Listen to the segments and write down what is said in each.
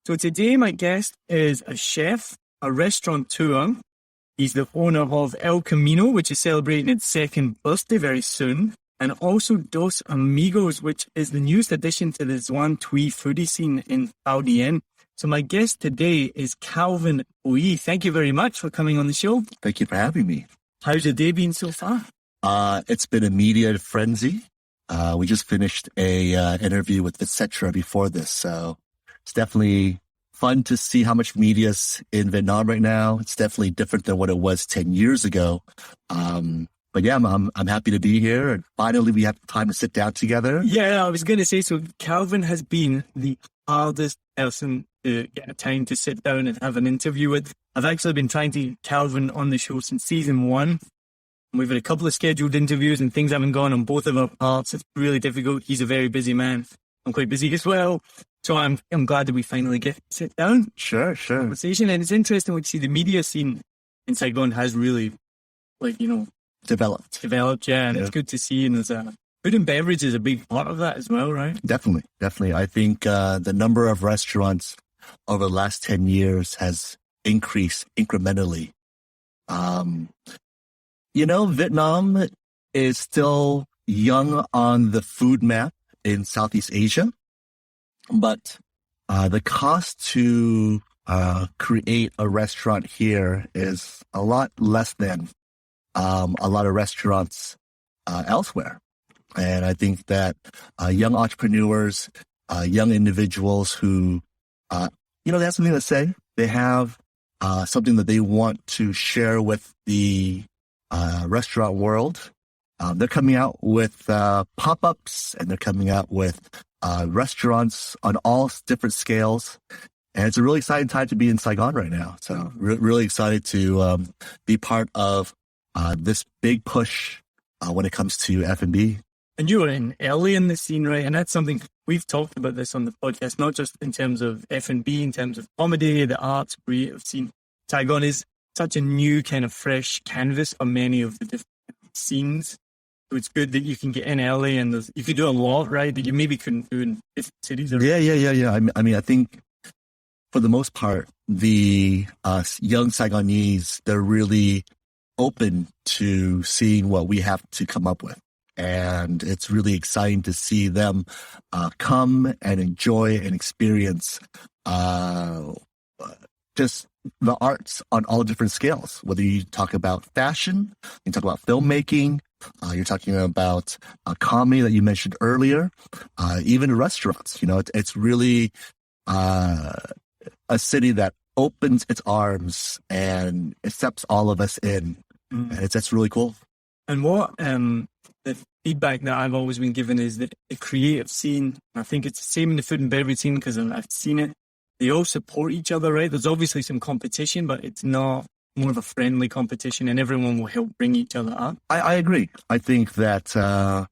So today my guest is a chef, a restaurateur. He's the owner of El Camino, which is celebrating its second birthday very soon. And also Dos Amigos, which is the newest addition to the Zwan Tui foodie scene in FKN. So my guest today is Calvin Bui. Thank you very much for coming on the show. Thank you for having me. How's your day been so far? It's been a media frenzy. We just finished a interview with Restaurateur before this, so it's definitely fun to see how much media's in Vietnam right now. It's definitely different than what it was 10 years ago. But yeah, I'm happy to be here, and finally we have time to sit down together. Yeah, I was going to say, so Calvin has been the hardest person to get time to sit down and have an interview with. I've actually been trying to get Calvin on the show since season 1. We've had a couple of scheduled interviews and things haven't gone on both of our parts. It's really difficult. He's a very busy man. I'm quite busy as well. So I'm glad that we finally get to sit down. Sure. Conversation. And it's interesting to see the media scene in Saigon has really, developed. Yeah. And it's good to see. And there's food and beverage is a big part of that as well, right? Definitely. I think the number of restaurants over the last 10 years has increased incrementally. Vietnam is still young on the food map in Southeast Asia, but the cost to create a restaurant here is a lot less than a lot of restaurants elsewhere. And I think that young entrepreneurs, young individuals who, they have something to say. They have something that they want to share with the restaurant world. They're coming out with pop-ups, and they're coming out with restaurants on all different scales. And it's a really exciting time to be in Saigon right now. So really excited to be part of this big push when it comes to F&B. And you were early in the scene, right? And that's something we've talked about this on the podcast, not just in terms of F&B, in terms of comedy, the arts, creative scene. Saigon is such a new kind of fresh canvas for many of the different scenes. So it's good that you can get in early and you can do a lot, right, that you maybe couldn't do in different cities. Yeah. I mean, I think for the most part, the young Saigonese, they're really open to seeing what we have to come up with. And it's really exciting to see them come and enjoy and experience just the arts on all different scales. Whether you talk about fashion, you talk about filmmaking, you're talking about comedy that you mentioned earlier, even restaurants. It's really a city that opens its arms and accepts all of us in. And that's really cool. And what the feedback that I've always been given is that the creative scene, I think it's the same in the food and beverage scene because I've seen it, they all support each other, right? There's obviously some competition, but it's not more of a friendly competition, and everyone will help bring each other up. I agree. I think that, the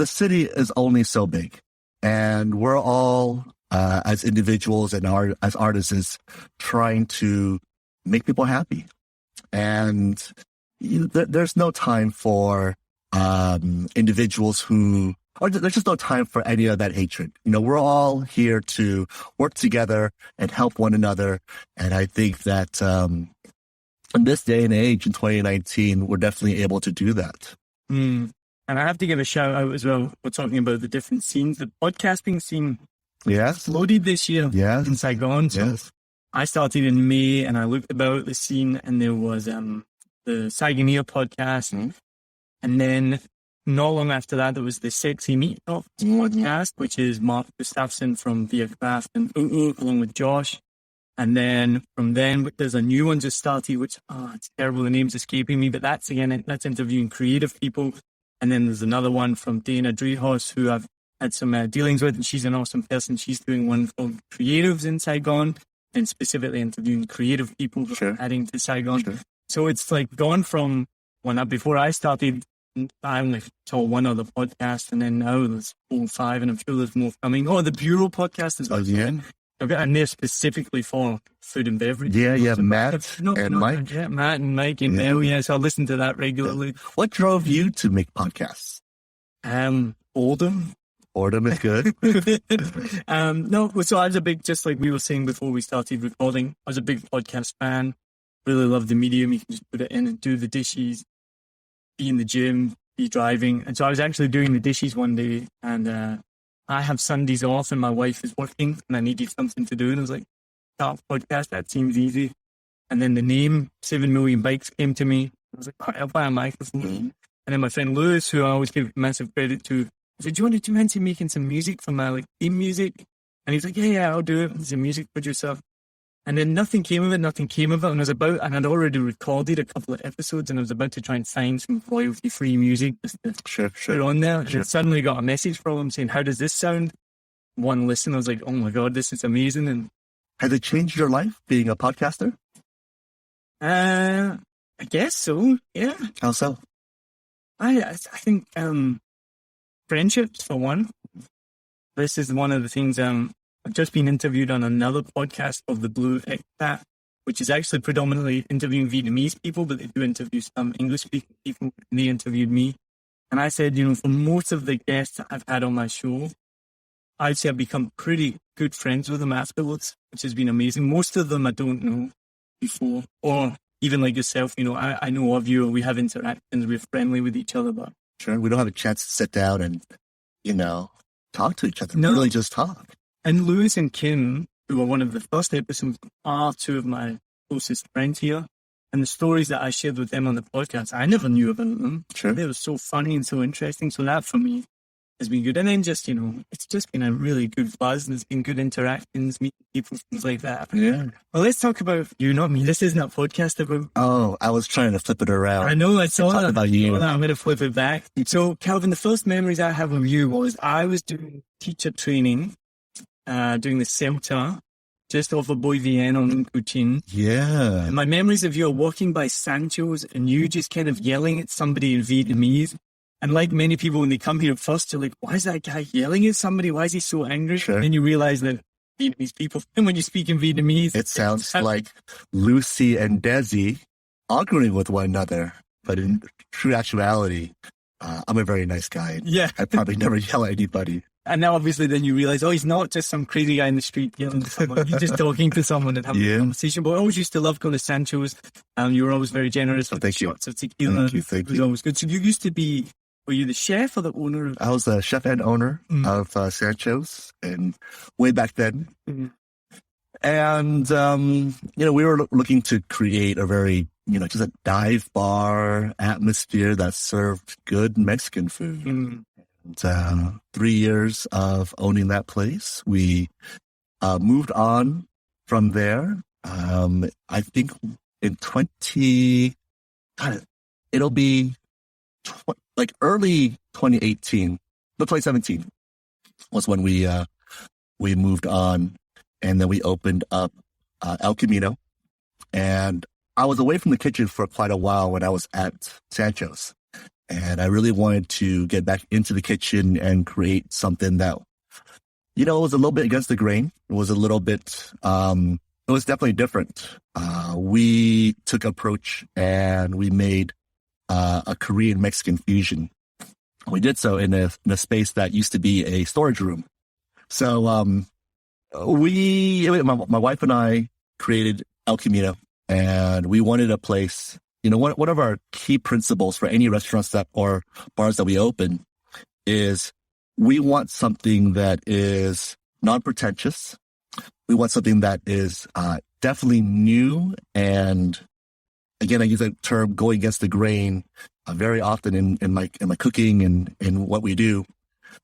city is only so big, and we're all, as individuals and as artisans, trying to make people happy. And there's no time for individuals there's just no time for any of that hatred. We're all here to work together and help one another. And I think that in this day and age, in 2019, we're definitely able to do that. And I have to give a shout out as well. We're talking about the different scenes. The podcasting scene exploded this year in Saigon. So I started in May and I looked about the scene, and there was the Saigoneer podcast. And then not long after that, there was the Sexy Meatloaf podcast, which is Mark Gustafsson from Via Craft and along with Josh. And then from then, there's a new one just started, which, it's terrible, the name's escaping me, but that's interviewing creative people. And then there's another one from Dana Drehos, who I've had some dealings with, and she's an awesome person. She's doing one called Creatives in Saigon, and specifically interviewing creative people heading to Saigon. So it's like gone from before I started, I only saw one other podcast, and then now there's 4 or 5, and I'm sure there's more coming. Oh, the Bureau podcast is and they're specifically for food and beverage. Yeah, Matt and Mike. Yeah, Matt and Mike and Mel, so I listen to that regularly. What drove you to make podcasts? Boredom. Boredom is good. No, so I was a big, just like we were saying before we started recording, I was a big podcast fan. Really love the medium. You can just put it in and do the dishes, be in the gym, be driving. And so I was actually doing the dishes one day, and I have Sundays off and my wife is working and I needed something to do. And I was like, start a podcast, that seems easy. And then the name 7 Million Bikes came to me. I was like, all right, I'll buy a microphone. And then my friend Lewis, who I always give massive credit to, I said, do you want to fancy making some music for my theme music? And he's like, yeah, I'll do it. He's a music producer. And then nothing came of it. And and I'd already recorded a couple of episodes and I was about to try and find some royalty-free music just to put on there. And then suddenly got a message from him saying, how does this sound? One listen, I was like, oh my God, this is amazing. And has it changed your life being a podcaster? I guess so. Yeah. How so? I think, friendships, for one. This is one of the things. I've just been interviewed on another podcast of the Blue Expat, which is actually predominantly interviewing Vietnamese people, but they do interview some English-speaking people. And they interviewed me. And I said, for most of the guests that I've had on my show, I'd say I've become pretty good friends with them afterwards, which has been amazing. Most of them I don't know before, or even like yourself, I know of you, we have interactions, we're friendly with each other, but sure, we don't have a chance to sit down and, talk to each other. No. Really just talk. And Lewis and Kim, who were one of the first episodes, are two of my closest friends here. And the stories that I shared with them on the podcast, I never knew about them. Sure. They were so funny and so interesting. So that for me has been good. And then just, it's just been a really good buzz and it's been good interactions, meeting people, things like that. Yeah. Well, let's talk about you, not me. This isn't a podcast about... Oh, I was trying to flip it around. I know, I saw that. About you. I'm going to flip it back. So, Calvin, the first memories I have of you was I was doing teacher training, doing the CELTA, just off of Boy Vienne on Kuchin. Yeah. And my memories of you are walking by Sancho's and you just kind of yelling at somebody in Vietnamese. And like many people, when they come here first, you're like, why is that guy yelling at somebody? Why is he so angry? Sure. And then you realize that Vietnamese people, and when you speak in Vietnamese, it sounds like Lucy and Desi arguing with one another. But in true actuality, I'm a very nice guy. Yeah. I probably never yell at anybody. And now obviously then you realize, he's not just some crazy guy in the street yelling at someone. He's just talking to someone and having a conversation. But I always used to love going to Sancho's. You were always very generous with shots of tequila. Thank you. It was always good. So you used to be... Were you the chef or the owner? I was the chef and owner of Sancho's, and way back then. Mm-hmm. And, we were looking to create a very, just a dive bar atmosphere that served good Mexican food. Mm-hmm. And 3 years of owning that place, we moved on from there. I think in it'll be... early 2018, 2017 was when we moved on, and then we opened up El Camino. And I was away from the kitchen for quite a while when I was at Sancho's, and I really wanted to get back into the kitchen and create something that, it was a little bit against the grain. It was a little bit, it was definitely different. We took approach and we made a Korean Mexican fusion. We did so in a space that used to be a storage room. So my wife and I created El Camino, and we wanted a place. One of our key principles for any restaurants or bars that we open is we want something that is non-pretentious. We want something that is definitely new, and again, I use that term going against the grain very often in my cooking and in what we do.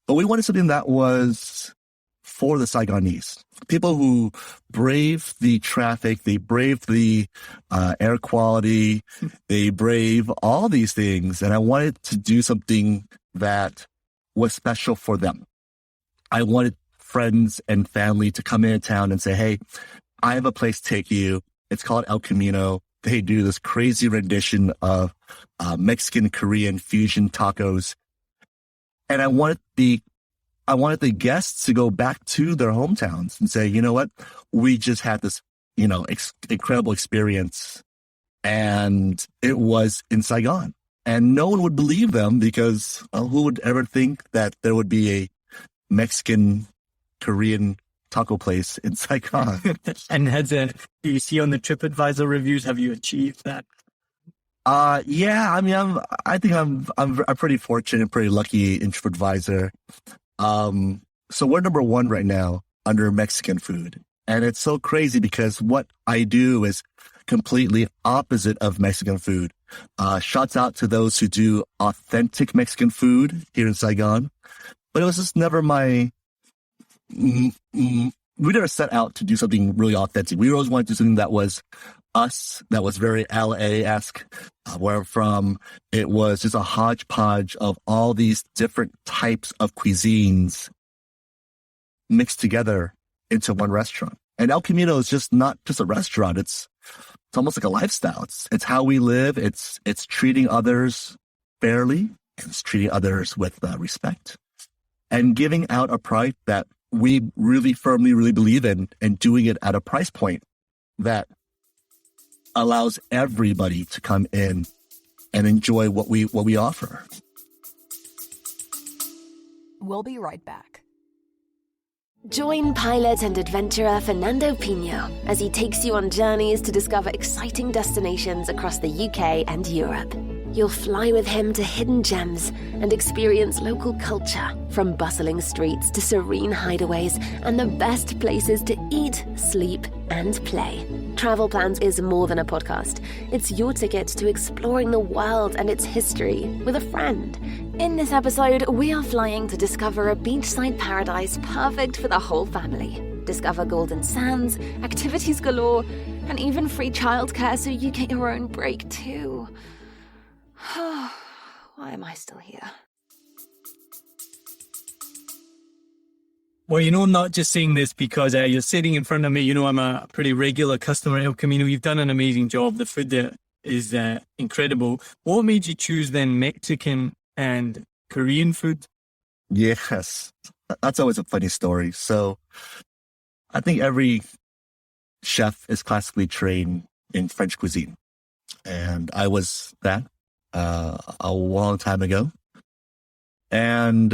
But we wanted something that was for the Saigonese, people who brave the traffic, they brave the air quality, they brave all these things. And I wanted to do something that was special for them. I wanted friends and family to come into town and say, hey, I have a place to take you. It's called El Camino. They do this crazy rendition of Mexican Korean fusion tacos. And I wanted the guests to go back to their hometowns and say, you know what? We just had this, incredible experience, and it was in Saigon. And no one would believe them because who would ever think that there would be Mexican, Korean taco place in Saigon. And do you see on the TripAdvisor reviews, have you achieved that? Yeah, I mean, I think I'm pretty fortunate, pretty lucky in TripAdvisor. So we're number one right now under Mexican food. And it's so crazy because what I do is completely opposite of Mexican food. Shouts out to those who do authentic Mexican food here in Saigon. But it was just never we never set out to do something really authentic. We always wanted to do something that was us, that was very LA-esque, where from it was just a hodgepodge of all these different types of cuisines mixed together into one restaurant. And El Camino is just not just a restaurant. It's almost like a lifestyle. It's how we live. It's treating others fairly, and it's treating others with respect, and giving out a price that we really firmly, really believe in, and doing it at a price point that allows everybody to come in and enjoy what we offer. We'll be right back. Join pilot and adventurer Fernando Pino as he takes you on journeys to discover exciting destinations across the UK and Europe. You'll fly with him to hidden gems and experience local culture, from bustling streets to serene hideaways and the best places to eat, sleep, and play. Travel Plans is more than a podcast. It's your ticket to exploring the world and its history with a friend. In this episode, we are flying to discover a beachside paradise perfect for the whole family. Discover golden sands, activities galore, and even free childcare so you get your own break too. Why am I still here? Well, I'm not just saying this because you're sitting in front of me. I'm a pretty regular customer at El Camino. You've done an amazing job. The food there is incredible. What made you choose then Mexican and Korean food? Yes, that's always a funny story. So I think every chef is classically trained in French cuisine. And I was that a long time ago. And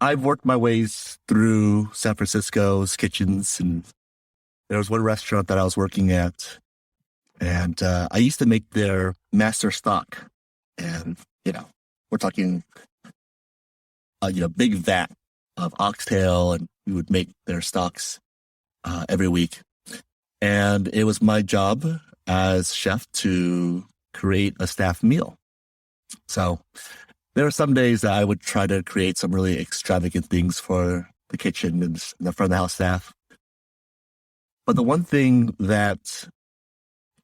I've worked my ways through San Francisco's kitchens, and there was one restaurant that I was working at, and I used to make their master stock. And, we're talking, big vat of oxtail, and we would make their stocks every week. And it was my job as chef to create a staff meal. So there were some days that I would try to create some really extravagant things for the kitchen and the front of the house staff. But the one thing that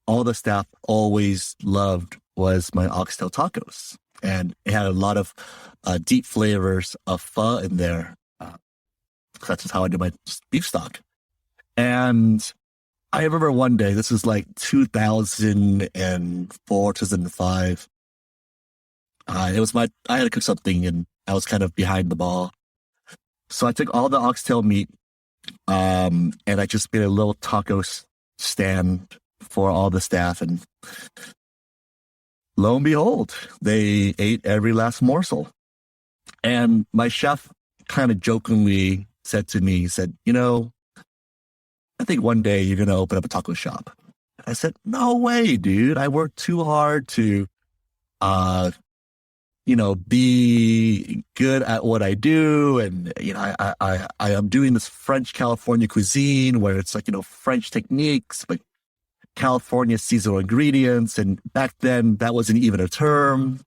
all the staff always loved was my oxtail tacos. And it had a lot of deep flavors of pho in there. That's just how I do my beef stock. And I remember one day, this was like 2004, 2005. I had to cook something and I was kind of behind the ball. So I took all the oxtail meat and I just made a little taco stand for all the staff. And lo and behold, they ate every last morsel. And my chef kind of jokingly said to me, I think one day you're going to open up a taco shop. I said, no way, dude. I worked too hard to, be good at what I do. And, I am doing this French California cuisine where it's like, French techniques, but California seasonal ingredients. And back then that wasn't even a term.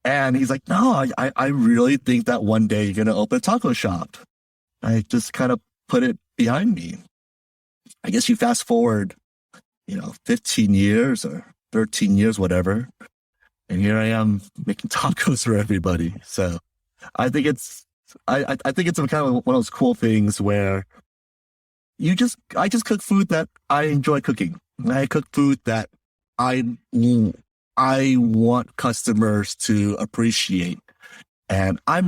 And he's like, no, I really think that one day you're going to open a taco shop. I just kind of put it behind me. I guess you fast forward, 15 years or 13 years, whatever. And here I am making tacos for everybody. So I think it's kind of one of those cool things where I just cook food that I enjoy cooking. I cook food that I want customers to appreciate. And I'm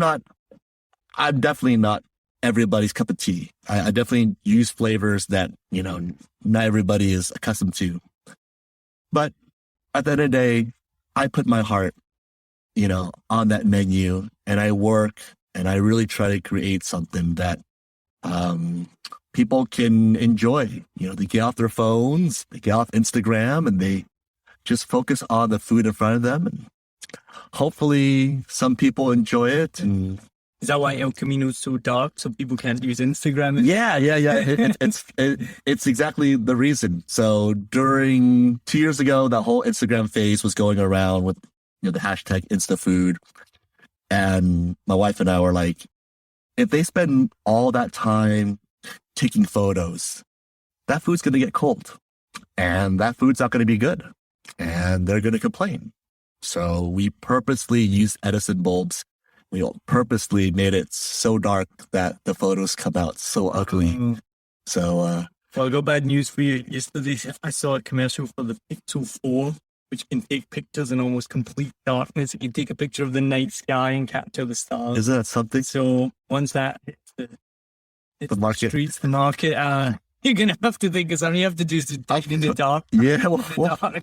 definitely not everybody's cup of tea. I definitely use flavors that, not everybody is accustomed to. But at the end of the day, I put my heart, on that menu, and I work And I really try to create something that people can enjoy. They get off their phones, they get off Instagram, and they just focus on the food in front of them. And hopefully some people enjoy it. And is that why El Camino is so dark, so people can't use Instagram? Yeah. It's exactly the reason. So during 2 years ago, that whole Instagram phase was going around with the hashtag InstaFood. And my wife and I were like, if they spend all that time taking photos, that food's going to get cold. And that food's not going to be good. And they're going to complain. So we purposely used Edison bulbs. We purposely made it so dark that the photos come out so ugly. So, well, I got bad news for you. Yesterday, I saw a commercial for the Pixel 4, which can take pictures in almost complete darkness. It can take a picture of the night sky and capture the stars. Isn't that something? So once that hits the market, streets, the market, you're going to have to think, because all you have to do is type in the dark. Yeah, well,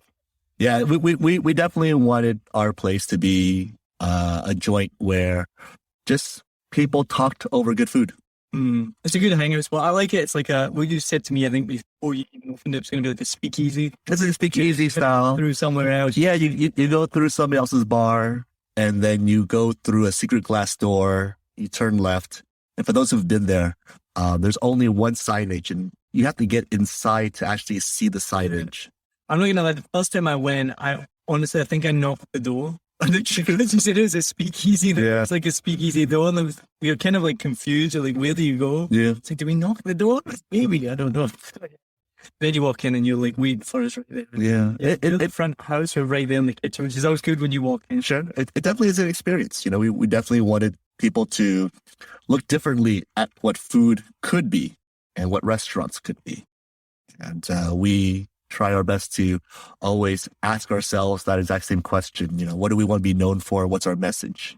yeah, we definitely wanted our place to be a joint where just people talked over good food. It's a good hangout spot. I like it. It's like what you said to me, I think before you even opened it, it's going to be like a speakeasy. It's a speakeasy style. Through somewhere else. Yeah, you go through somebody else's bar, and then you go through a secret glass door, you turn left. And for those who've been there, there's only one signage, and you have to get inside to actually see the signage. I'm not going to lie, the first time I went, I think I knocked the door. And she said it was a speakeasy. Yeah. It's like a speakeasy door, and we were kind of like confused. We're like, where do you go? Yeah. It's like, do we knock the door? Maybe, I don't know. Then you walk in and you're like, wait for us right there. Yeah. The front house, we're right there in the kitchen, which is always good when you walk in. Sure. It definitely is an experience. We definitely wanted people to look differently at what food could be and what restaurants could be. And we try our best to always ask ourselves that exact same question. What do we want to be known for? What's our message?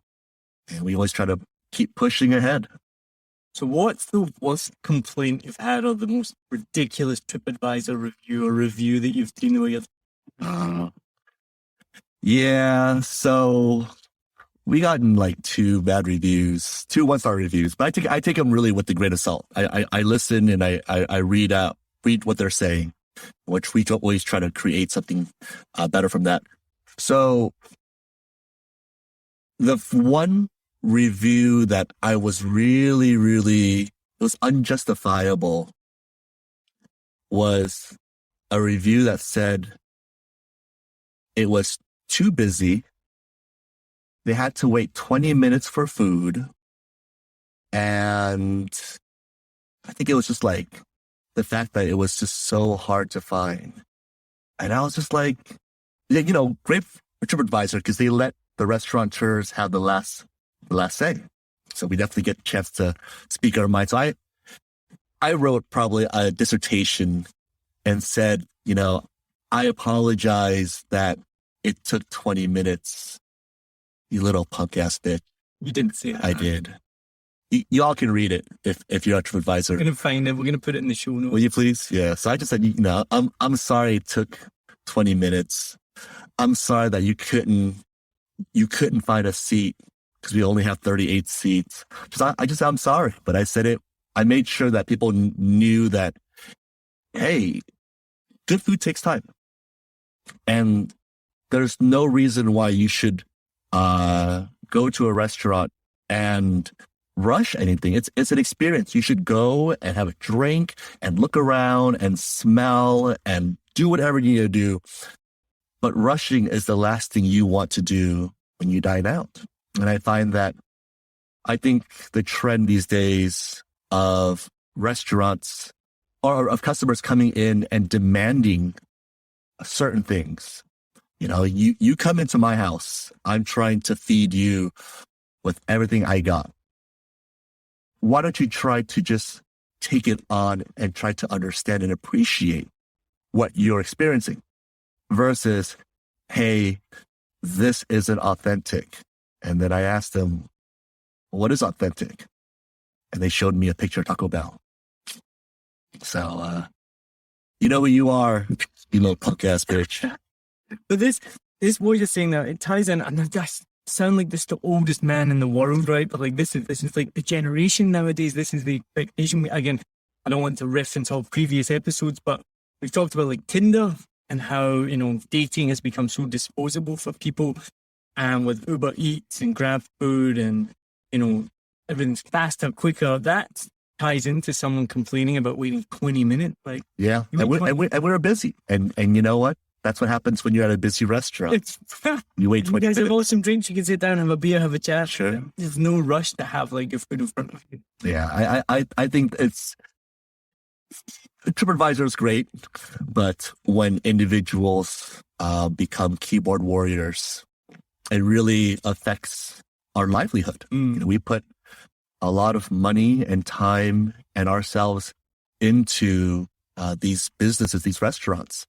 And we always try to keep pushing ahead. So what's the worst complaint you've had, or the most ridiculous TripAdvisor review or review that you've seen where you're... Yeah, so we gotten like 2 bad reviews, 2 one-star reviews, but I take them really with a grain of salt. I listen and I read what they're saying, which we always try to create something better from that. So the one review that I was really, it was unjustifiable, was a review that said it was too busy. They had to wait 20 minutes for food. And I think it was just like the fact that it was just so hard to find. And I was just like, great for TripAdvisor, because they let the restaurateurs have the last say. So we definitely get a chance to speak our mind. So I wrote probably a dissertation and said, I apologize that it took 20 minutes. You little punk ass bitch. You didn't say that. I did. Y'all can read it if you're a TripAdvisor. We're going to find it. We're going to put it in the show notes. Will you please? Yeah. So I just said, I'm sorry it took 20 minutes. I'm sorry that you couldn't find a seat because we only have 38 seats. I'm sorry, but I said it. I made sure that people knew that, hey, good food takes time. And there's no reason why you should go to a restaurant and rush anything. It's an experience. You should go and have a drink and look around and smell and do whatever you need to do. But rushing is the last thing you want to do when you dine out. And I find that I think the trend these days of restaurants or of customers coming in and demanding certain things. You come into my house, I'm trying to feed you with everything I got. Why don't you try to just take it on and try to understand and appreciate what you're experiencing versus, hey, this isn't authentic. And then I asked them, what is authentic? And they showed me a picture of Taco Bell. So, you know who you are, you little punk ass bitch. But this what you're saying now, it ties in, and I sound like this the oldest man in the world, right? But like this is like the generation nowadays. This is the expectation. Again, I don't want to reference all previous episodes, but we've talked about like Tinder and how, dating has become so disposable for people, and with Uber Eats and Grab Food and, everything's faster, quicker. That ties into someone complaining about waiting 20 minutes. Like, yeah, and we're busy. And you know what? That's what happens when you're at a busy restaurant. You wait 20 minutes. You guys have awesome drinks. You can sit down, have a beer, have a chat. Sure. There's no rush to have like your food in front of you. Yeah, I think TripAdvisor is great, but when individuals become keyboard warriors, it really affects our livelihood. We put a lot of money and time and ourselves into these businesses, these restaurants.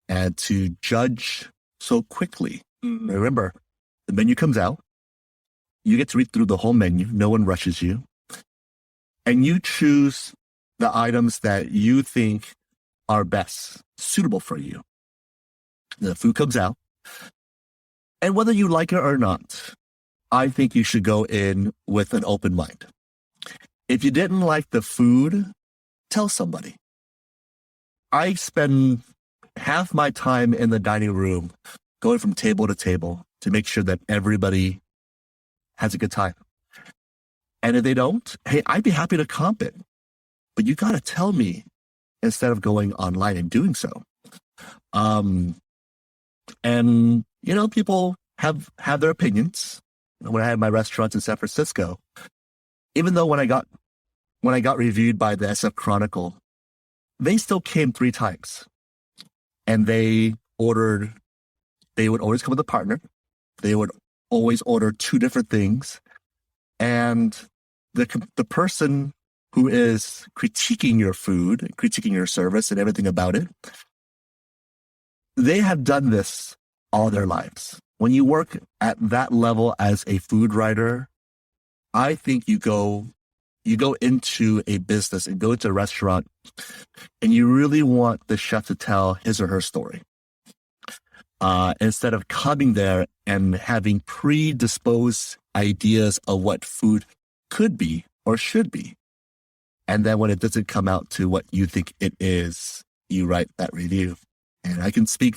And to judge so quickly, remember, the menu comes out, you get to read through the whole menu, no one rushes you, and you choose the items that you think are best, suitable for you. The food comes out, and whether you like it or not, I think you should go in with an open mind. If you didn't like the food, tell somebody. I spend half my time in the dining room going from table to table to make sure that everybody has a good time. And if they don't, hey, I'd be happy to comp it. But you got to tell me instead of going online and doing so. And, people have their opinions. When I had my restaurants in San Francisco, even though when I got reviewed by the SF Chronicle, they still came 3 times. And they would always come with a partner. They would always order 2 different things. And the person who is critiquing your food, critiquing your service and everything about it, they have done this all their lives. When you work at that level as a food writer, I think you go into a business and go into a restaurant and you really want the chef to tell his or her story. Instead of coming there and having predisposed ideas of what food could be or should be. And then when it doesn't come out to what you think it is, you write that review. And I can speak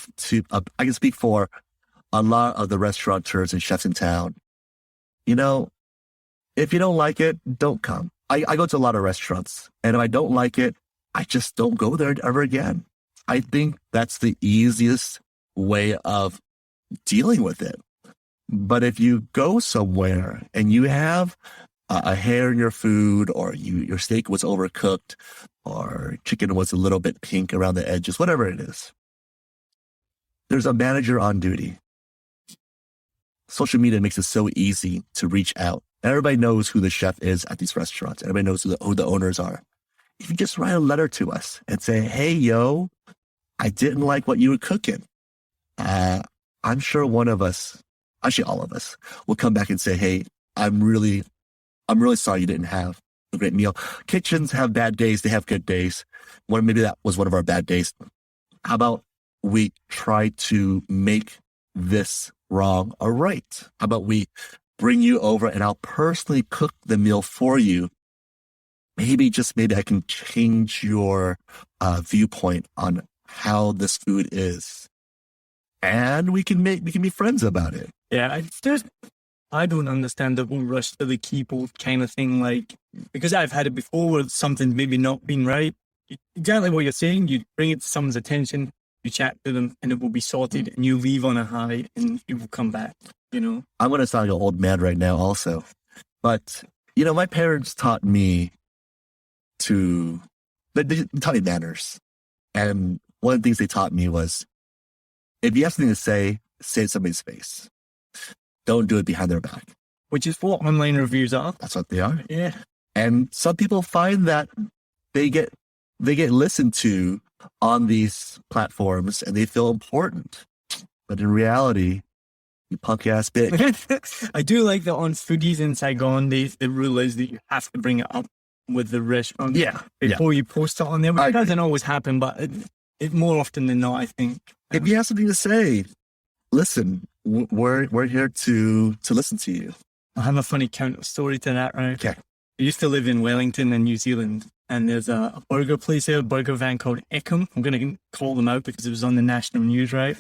for a lot of the restaurateurs and chefs in town. If you don't like it, don't come. I go to a lot of restaurants, and if I don't like it, I just don't go there ever again. I think that's the easiest way of dealing with it. But if you go somewhere and you have a hair in your food, or your steak was overcooked, or chicken was a little bit pink around the edges, whatever it is, there's a manager on duty. Social media makes it so easy to reach out. Everybody knows who the chef is at these restaurants. Everybody knows who the owners are. If you just write a letter to us and say, hey, yo, I didn't like what you were cooking. I'm sure one of us, actually all of us, will come back and say, hey, I'm really sorry you didn't have a great meal. Kitchens have bad days. They have good days. Maybe that was one of our bad days. How about we try to make this wrong or right? How about we bring you over and I'll personally cook the meal for you. Maybe I can change your viewpoint on how this food is. And we can be friends about it. Yeah, I don't understand the whole rush to the keyboard kind of thing. Like, because I've had it before where something's maybe not been right. Exactly what you're saying. You bring it to someone's attention, you chat to them, and it will be sorted, and you leave on a high, and you will come back. I'm going to sound like an old man right now also. But, my parents taught me they taught me manners. And one of the things they taught me was, if you have something to say it in somebody's face. Don't do it behind their back. Which is what online reviews are. That's what they are. Yeah. And some people find that they get listened to on these platforms and they feel important. But in reality, you punk ass bitch. I do like that on Foodies in Saigon, the rule is that you have to bring it up with the restaurant before you post it on there. It doesn't always happen, but it more often than not, I think. If you have something to say, listen, we're here to listen to you. I have a funny counter story to that, right? Okay. I used to live in Wellington in New Zealand, and there's a burger place there, a burger van called Eckham. I'm going to call them out because it was on the national news, right?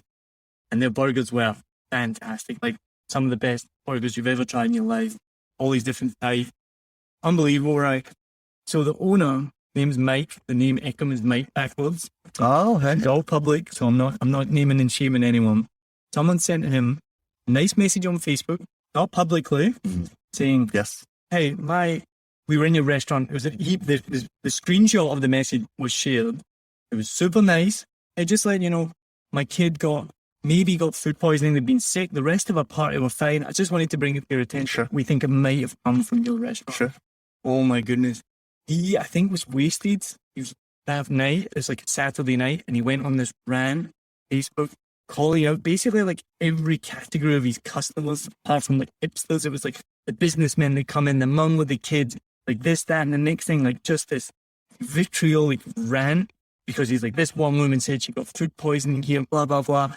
And their burgers were fantastic. Like some of the best burgers you've ever tried in your life. All these different types. Unbelievable, right? So the owner, name's Mike. The name Eckham is Mike backwards. Oh, hey. It's all public, so I'm not naming and shaming anyone. Someone sent him a nice message on Facebook, not publicly, saying, yes, hey, we were in your restaurant. It was the screenshot of the message was shared. It was super nice. Hey, just letting you know, my kid maybe got food poisoning. They've been sick. The rest of our party were fine. I just wanted to bring it to your attention. Sure. We think it might have come from your restaurant. Sure. Oh my goodness. He, I think, was wasted. He was that night. It was like a Saturday night, and he went on this rant, Facebook, calling out basically like every category of his customers, apart from like hipsters. It was like the businessmen that come in, the mum with the kids, like this, that, and the next thing, like just this vitriolic rant, because he's like, this one woman said she got food poisoning here, blah, blah, blah.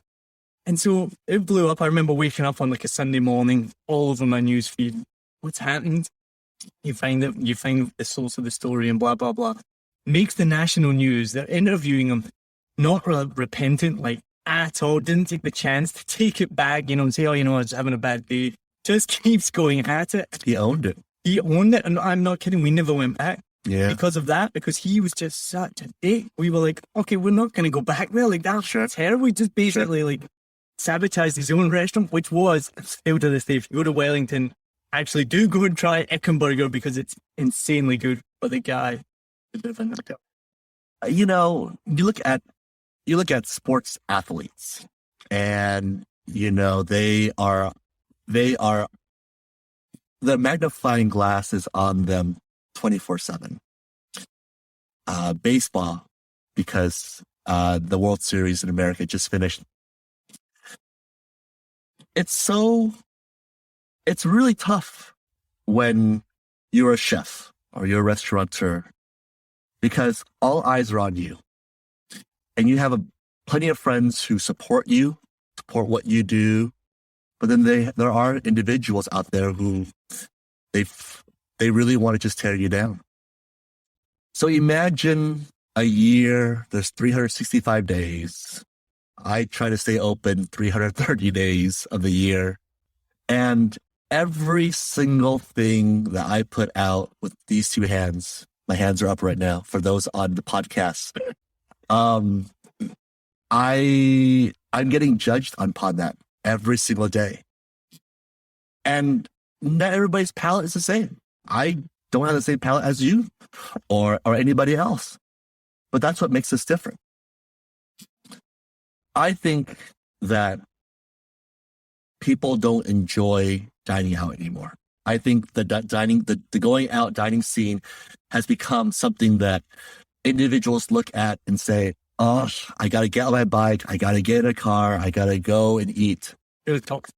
And so it blew up. I remember waking up on like a Sunday morning, all over my news feed. What's happened? You find the source of the story and blah, blah, blah. Makes the national news. They're interviewing him, not repentant, like at all. Didn't take the chance to take it back, and say, oh, I was having a bad day. Just keeps going at it. He owned it. And I'm not kidding. We never went back. Yeah. Because of that, because he was just such a dick. We were like, okay, we're not going to go back there. Like, that's terrible. We just basically like sabotaged his own restaurant, which was still to this day. If you go to Wellington, actually do go and try Eckham Burger because it's insanely good. But the guy, you look at sports athletes, and the magnifying glass is on them 24/7. Baseball, because the World Series in America just finished. It's really tough when you're a chef or you're a restaurateur, because all eyes are on you, and you have plenty of friends who support what you do, but then there are individuals out there who they really want to just tear you down. So imagine a year, there's 365 days. I try to stay open 330 days of the year. And every single thing that I put out with these two hands, my hands are up right now for those on the podcast. I'm getting judged upon that every single day. And not everybody's palate is the same. I don't have the same palate as you or anybody else. But that's what makes us different. I think that people don't enjoy dining out anymore. I think the going out dining scene has become something that individuals look at and say, oh, I got to get on my bike. I got to get in a car. I got to go and eat. It talks.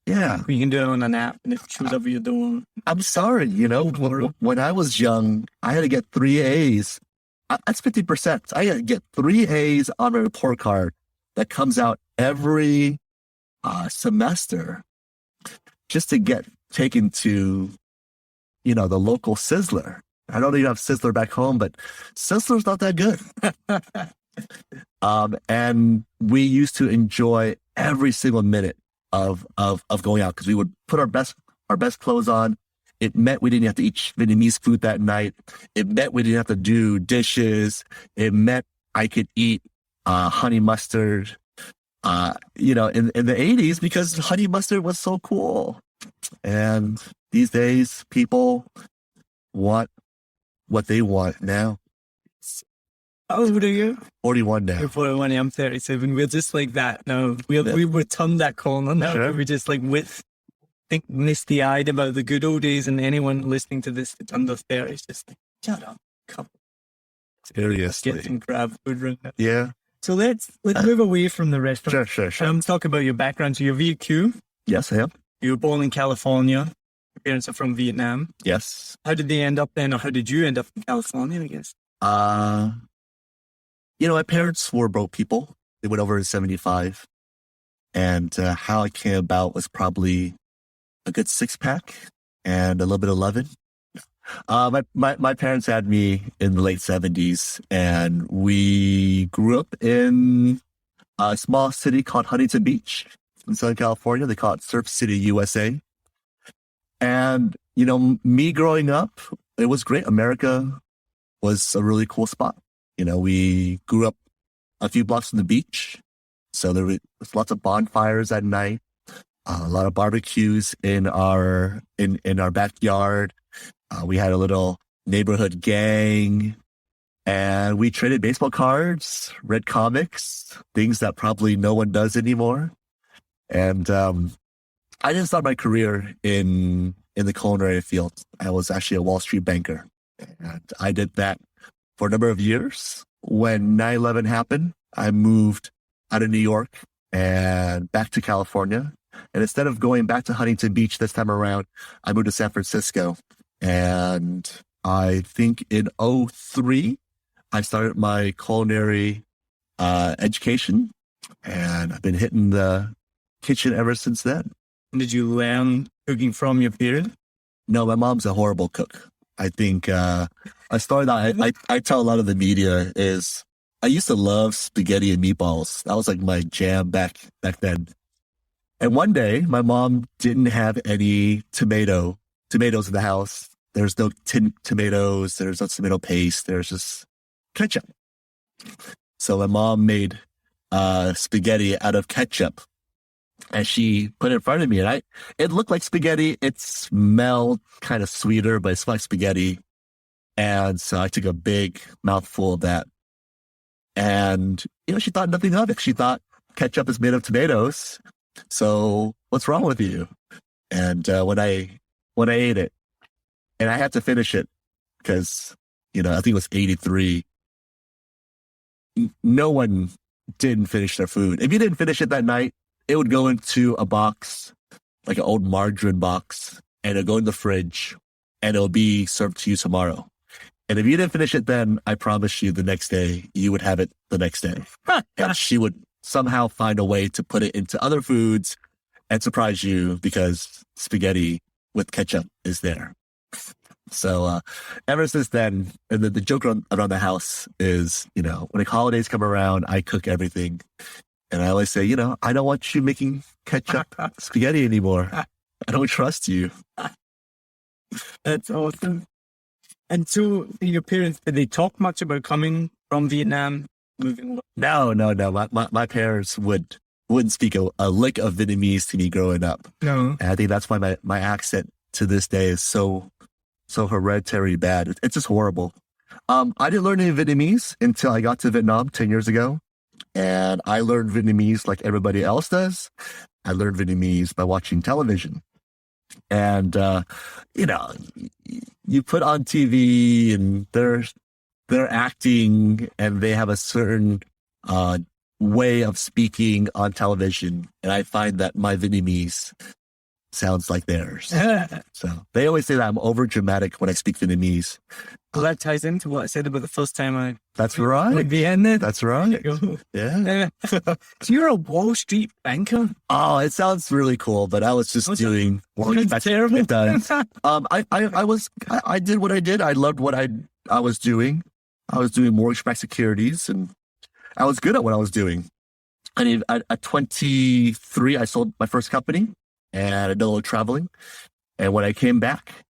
Yeah. You can do it on an app and it shows up what you're doing. I'm sorry. When I was young, I had to get 3 A's. That's 50%. I had to get 3 A's on a report card that comes out every semester just to get taken to, the local Sizzler. I don't even have Sizzler back home, but Sizzler's not that good. And we used to enjoy every single minute of going out, because we would put our best clothes on. It meant we didn't have to eat Vietnamese food that night. It meant we didn't have to do dishes. It meant I could eat honey mustard, in the 80s, because honey mustard was so cool. And these days, people want what they want now. How old are you? 41 now. You're 41, I'm 37. We're just like that now. We turned that corner now. Sure. We're just like misty-eyed about the good old days, and anyone listening to this that's under 30 is just like, shut up. Come on. Seriously. Get some crab food right now. Yeah. So let's move away from the restaurant. Sure. Let's talk about your background. So you're VQ. Yes, I am. You were born in California. Your parents are from Vietnam. Yes. How did they end up then, or how did you end up in California, I guess? My parents were broke people. They went over in 75. And how it came about was probably a good 6-pack and a little bit of leaven. My parents had me in the late 70s, and we grew up in a small city called Huntington Beach in Southern California. They call it Surf City, USA. And, me growing up, it was great. America was a really cool spot. We grew up a few blocks from the beach. So there was lots of bonfires at night, a lot of barbecues in our backyard. We had a little neighborhood gang, and we traded baseball cards, read comics, things that probably no one does anymore. And I didn't start my career in the culinary field. I was actually a Wall Street banker, and I did that for a number of years. When 9/11 happened, I moved out of New York and back to California. And instead of going back to Huntington Beach this time around, I moved to San Francisco. And I think in 2003, I started my culinary education, and I've been hitting the kitchen ever since then. Did you learn cooking from your parents? No, my mom's a horrible cook. I think a story that I tell a lot of the media is I used to love spaghetti and meatballs. That was like my jam back then. And one day, my mom didn't have any tomatoes in the house. There's no tin tomatoes. There's no tomato paste. There's just ketchup. So my mom made spaghetti out of ketchup, and she put it in front of me. And it looked like spaghetti. It smelled kind of sweeter, but it smelled like spaghetti. And so I took a big mouthful of that. And, she thought nothing of it. She thought ketchup is made of tomatoes. So what's wrong with you? And when I ate it, and I had to finish it because, I think it was 83. No one didn't finish their food. If you didn't finish it that night, it would go into a box, like an old margarine box, and it'll go in the fridge, and it'll be served to you tomorrow. And if you didn't finish it then, I promise you the next day, you would have it the next day. And she would somehow find a way to put it into other foods and surprise you because spaghetti with ketchup is there. So ever since then, and the joke around the house is, when the holidays come around, I cook everything. And I always say, I don't want you making ketchup spaghetti anymore. I don't trust you. That's awesome. And so your parents, did they talk much about coming from Vietnam, moving? No. My parents wouldn't speak a lick of Vietnamese to me growing up. No. And I think that's why my accent to this day is so hereditary bad. It's just horrible. I didn't learn any Vietnamese until I got to Vietnam 10 years ago. And I learned Vietnamese like everybody else does. I learned Vietnamese by watching television. And, you put on TV and they're acting and they have a certain way of speaking on television. And I find that my Vietnamese sounds like theirs. So they always say that I'm over dramatic when I speak Vietnamese. Well, that ties into what I said about the first time That's right. went to Vienna. That's right. Yeah. So you're a Wall Street banker? Oh, it sounds really cool, but I was just doing work. That's terrible. It does. I did what I did. I loved what I was doing. I was doing mortgage-backed securities, and I was good at what I was doing. I mean, at 23, I sold my first company, and I did a little traveling. And when I came back,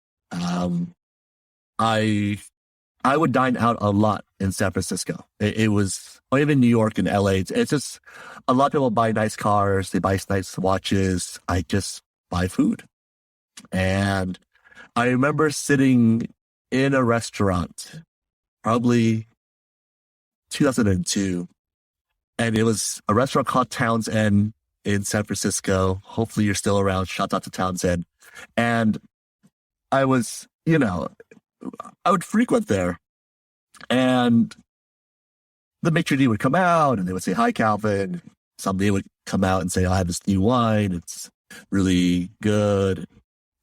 I would dine out a lot in San Francisco. It was, or even New York and LA. It's just, a lot of people buy nice cars. They buy nice watches. I just buy food. And I remember sitting in a restaurant, probably 2002. And it was a restaurant called Towns End in San Francisco. Hopefully you're still around. Shout out to Towns End. And I was, I would frequent there, and the maitre d' would come out and they would say, "Hi, Calvin." Somebody would come out and say, "I have this new wine. It's really good."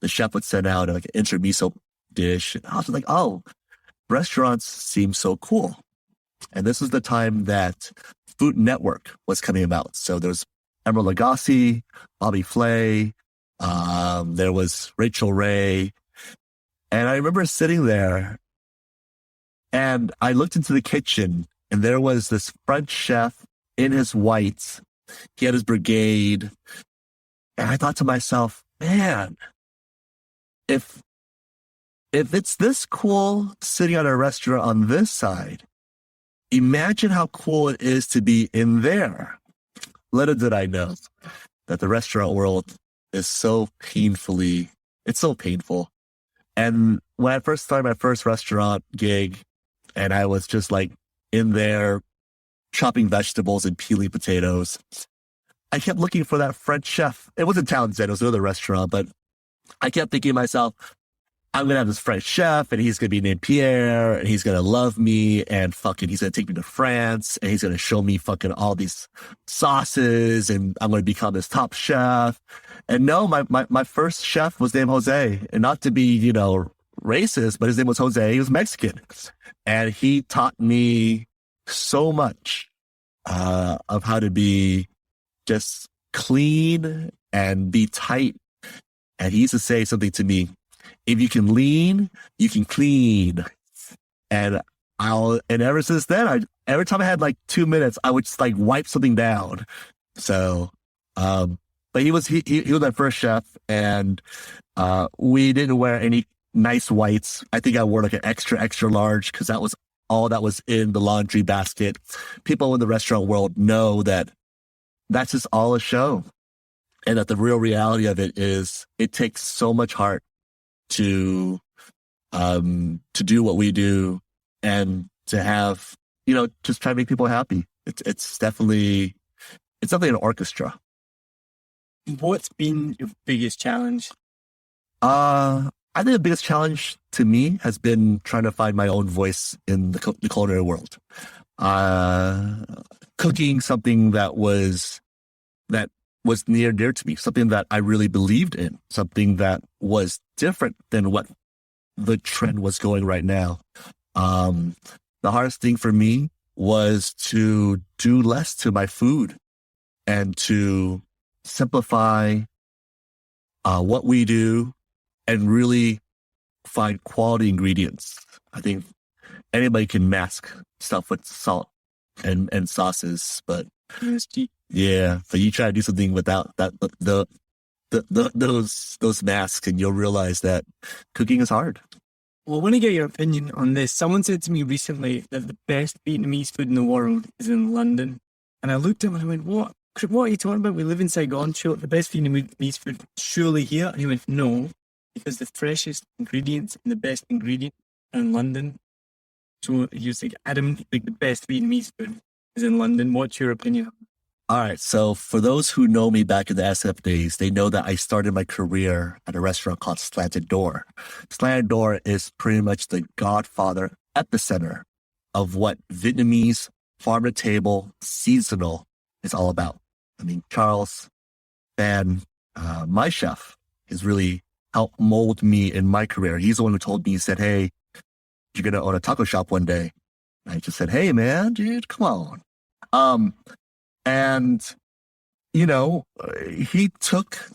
The chef would send out like an instant miso dish. And I was like, oh, restaurants seem so cool. And this was the time that Food Network was coming about. So there was Emerald Lagasse, Bobby Flay. There was Rachel Ray. And I remember sitting there and I looked into the kitchen and there was this French chef in his whites. He had his brigade. And I thought to myself, man, if it's this cool sitting at a restaurant on this side, imagine how cool it is to be in there. Little did I know that the restaurant world is so painful. And when I first started my first restaurant gig, and I was just like in there chopping vegetables and peeling potatoes, I kept looking for that French chef. It wasn't Townsend, it was another restaurant, but I kept thinking to myself, I'm going to have this French chef and he's going to be named Pierre and he's going to love me and fucking he's going to take me to France and he's going to show me fucking all these sauces and I'm going to become this top chef. And no, my first chef was named Jose, and not to be, racist, but his name was Jose. He was Mexican and he taught me so much of how to be just clean and be tight. And he used to say something to me, if you can lean, you can clean. And ever since then, every time I had like 2 minutes, I would just like wipe something down. So, but he was my first chef, and we didn't wear any nice whites. I think I wore like an extra large because that was all that was in the laundry basket. People in the restaurant world know that that's just all a show. And that the real reality of it is it takes so much heart to do what we do and to have, just try to make people happy. It's definitely an orchestra. What's been your biggest challenge? I think the biggest challenge to me has been trying to find my own voice in the culinary world. Cooking something that was near and dear to me, something that I really believed in, something that was different than what the trend was going right now. The hardest thing for me was to do less to my food and to simplify what we do and really find quality ingredients. I think anybody can mask stuff with salt and sauces, but yeah, but you try to do something without that those masks, and you'll realize that cooking is hard. Well, I want to get your opinion on this. Someone said to me recently that the best Vietnamese food in the world is in London, and I looked at him and I went, "What are you talking about? We live in Saigon. Sure, the best Vietnamese food surely here." And he went, "No, because the freshest ingredients and the best ingredients are in London." So he was like, "Adam, like the best Vietnamese food is in London." What's your opinion? All right. So for those who know me back in the SF days, they know that I started my career at a restaurant called Slanted Door. Slanted Door is pretty much the godfather epicenter of what Vietnamese farm to table seasonal is all about. I mean, Charles Van, my chef, has really helped mold me in my career. He's the one who told me, he said, "Hey, you're going to own a taco shop one day." And I just said, "Hey man, dude, come on." And, he took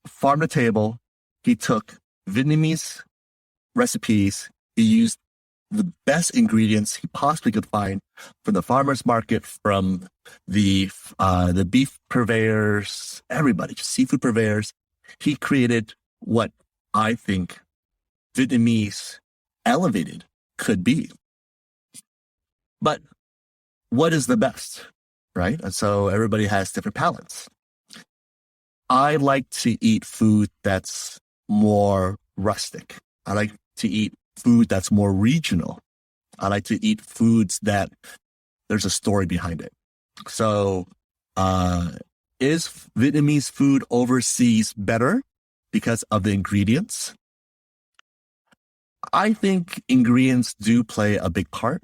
farm to table, he took Vietnamese recipes, he used the best ingredients he possibly could find from the farmer's market, from the beef purveyors, everybody, just seafood purveyors. He created what I think Vietnamese elevated could be. But what is the best? Right? And so everybody has different palates. I like to eat food that's more rustic. I like to eat food that's more regional. I like to eat foods that there's a story behind it. So, is Vietnamese food overseas better because of the ingredients? I think ingredients do play a big part,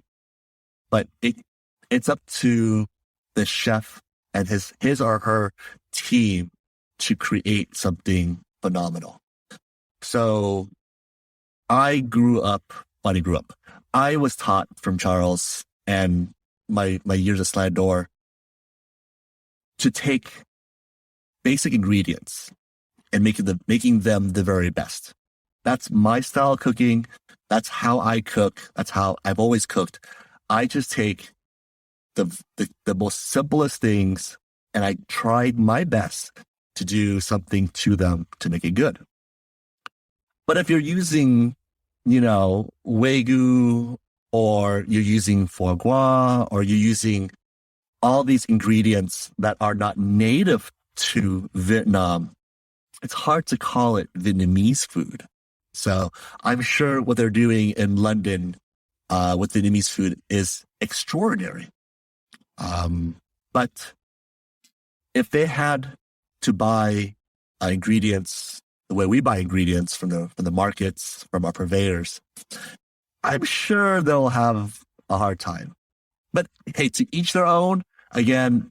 but it's up to the chef and his or her team to create something phenomenal. So I was taught from Charles and my years at Slanted Door to take basic ingredients and making them the very best. That's my style of cooking. That's how I cook. That's how I've always cooked. I just take the most simplest things and I tried my best to do something to them to make it good. But if you're using, Wagyu, or you're using foie gras, or you're using all these ingredients that are not native to Vietnam, it's hard to call it Vietnamese food. So I'm sure what they're doing in London with Vietnamese food is extraordinary. But if they had to buy ingredients the way we buy ingredients from the markets, from our purveyors, I'm sure they'll have a hard time. But hey, to each their own. Again,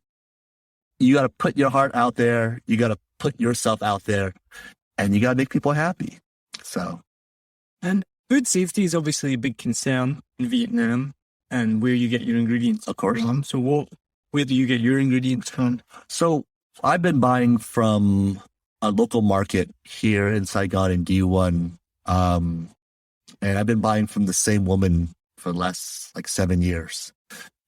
you got to put your heart out there. You got to put yourself out there, and you got to make people happy. So, and food safety is obviously a big concern in Vietnam, and where you get your ingredients, of course. So, where do you get your ingredients from? So, I've been buying from a local market here in Saigon in D1, and I've been buying from the same woman for the last 7 years.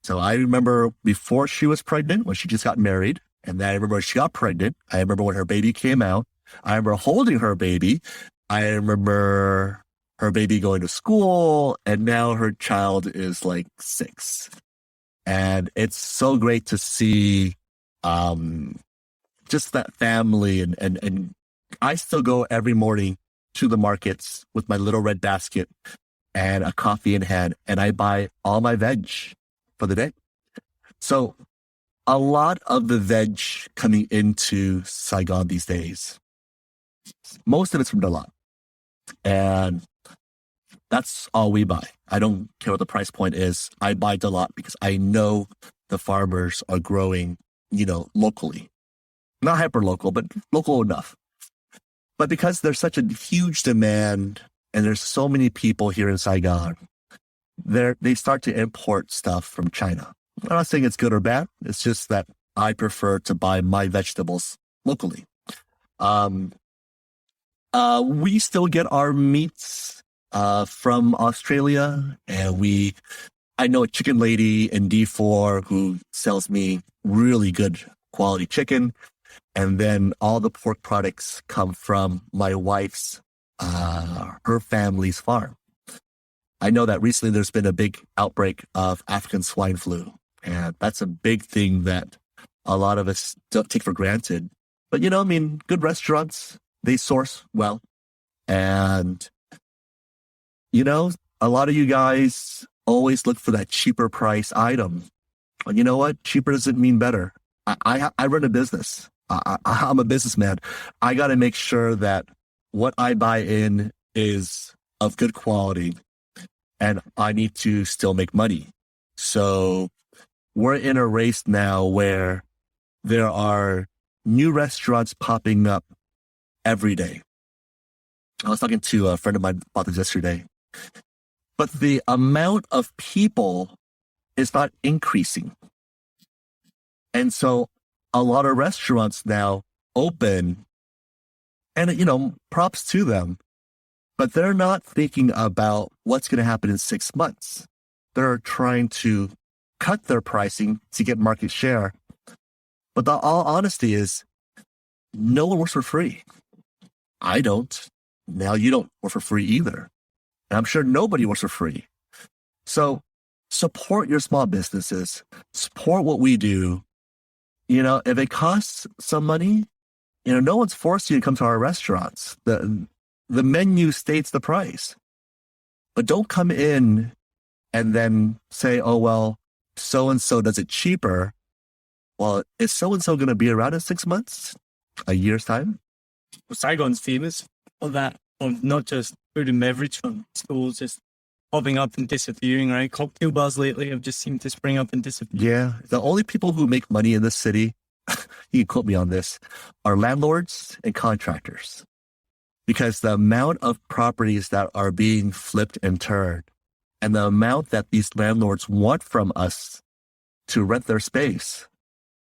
So I remember before she was pregnant, when she just got married, and then I remember when she got pregnant. I remember when her baby came out. I remember holding her baby. I remember her baby going to school, and now her child is 6. And it's so great to see just that family. And I still go every morning to the markets with my little red basket and a coffee in hand, and I buy all my veg for the day. So a lot of the veg coming into Saigon these days, most of it's from Dalat. And that's all we buy. I don't care what the price point is. I buy Dalat because I know the farmers are growing, locally. Not hyper local, but local enough. But because there's such a huge demand and there's so many people here in Saigon, they start to import stuff from China. I'm not saying it's good or bad. It's just that I prefer to buy my vegetables locally. We still get our meats from Australia, and I know a chicken lady in D4 who sells me really good quality chicken, and then all the pork products come from my wife's her family's farm. I know that recently there's been a big outbreak of African swine flu, and that's a big thing that a lot of us don't take for granted. But, good restaurants, they source well. And, a lot of you guys always look for that cheaper price item. And you know what? Cheaper doesn't mean better. I run a business. I'm a businessman. I got to make sure that what I buy in is of good quality, and I need to still make money. So we're in a race now where there are new restaurants popping up every day. I was talking to a friend of mine about this yesterday, but the amount of people is not increasing. And so a lot of restaurants now open, and, props to them, but they're not thinking about what's going to happen in 6 months. They're trying to cut their pricing to get market share. But the all honesty is, no one works for free. I don't. Now you don't work for free either. And I'm sure nobody works for free. So support your small businesses. Support what we do. If it costs some money, no one's forced you to come to our restaurants. The menu states the price. But don't come in and then say, oh, well, so-and-so does it cheaper. Well, is so-and-so going to be around in 6 months? A year's time? Well, Saigon's famous for that, of not just food and beverage from schools just popping up and disappearing, right? Cocktail bars lately have just seemed to spring up and disappear. Yeah. The only people who make money in this city, you can quote me on this, are landlords and contractors. Because the amount of properties that are being flipped and turned, and the amount that these landlords want from us to rent their space,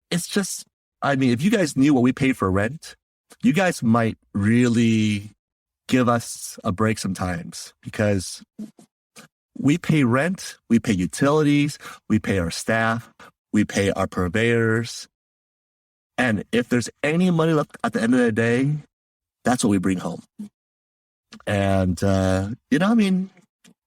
it's just I mean, if you guys knew what we paid for rent, you guys might really give us a break sometimes, because we pay rent, we pay utilities, we pay our staff, we pay our purveyors. And if there's any money left at the end of the day, that's what we bring home. And, you know, I mean,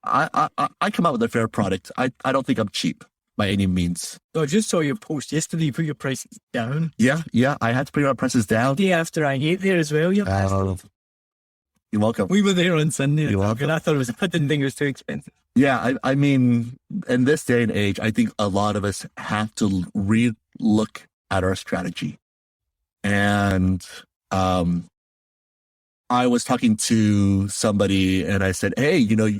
I come out with a fair product. I don't think I'm cheap by any means. So I just saw your post yesterday. You put your prices down. Yeah. I had to put our prices down. The day after I ate there as well. You're welcome. We were there on Sunday. You're welcome. And I didn't think it was too expensive. Yeah, I mean, in this day and age, I think a lot of us have to re-look at our strategy. And I was talking to somebody and I said, hey, you know,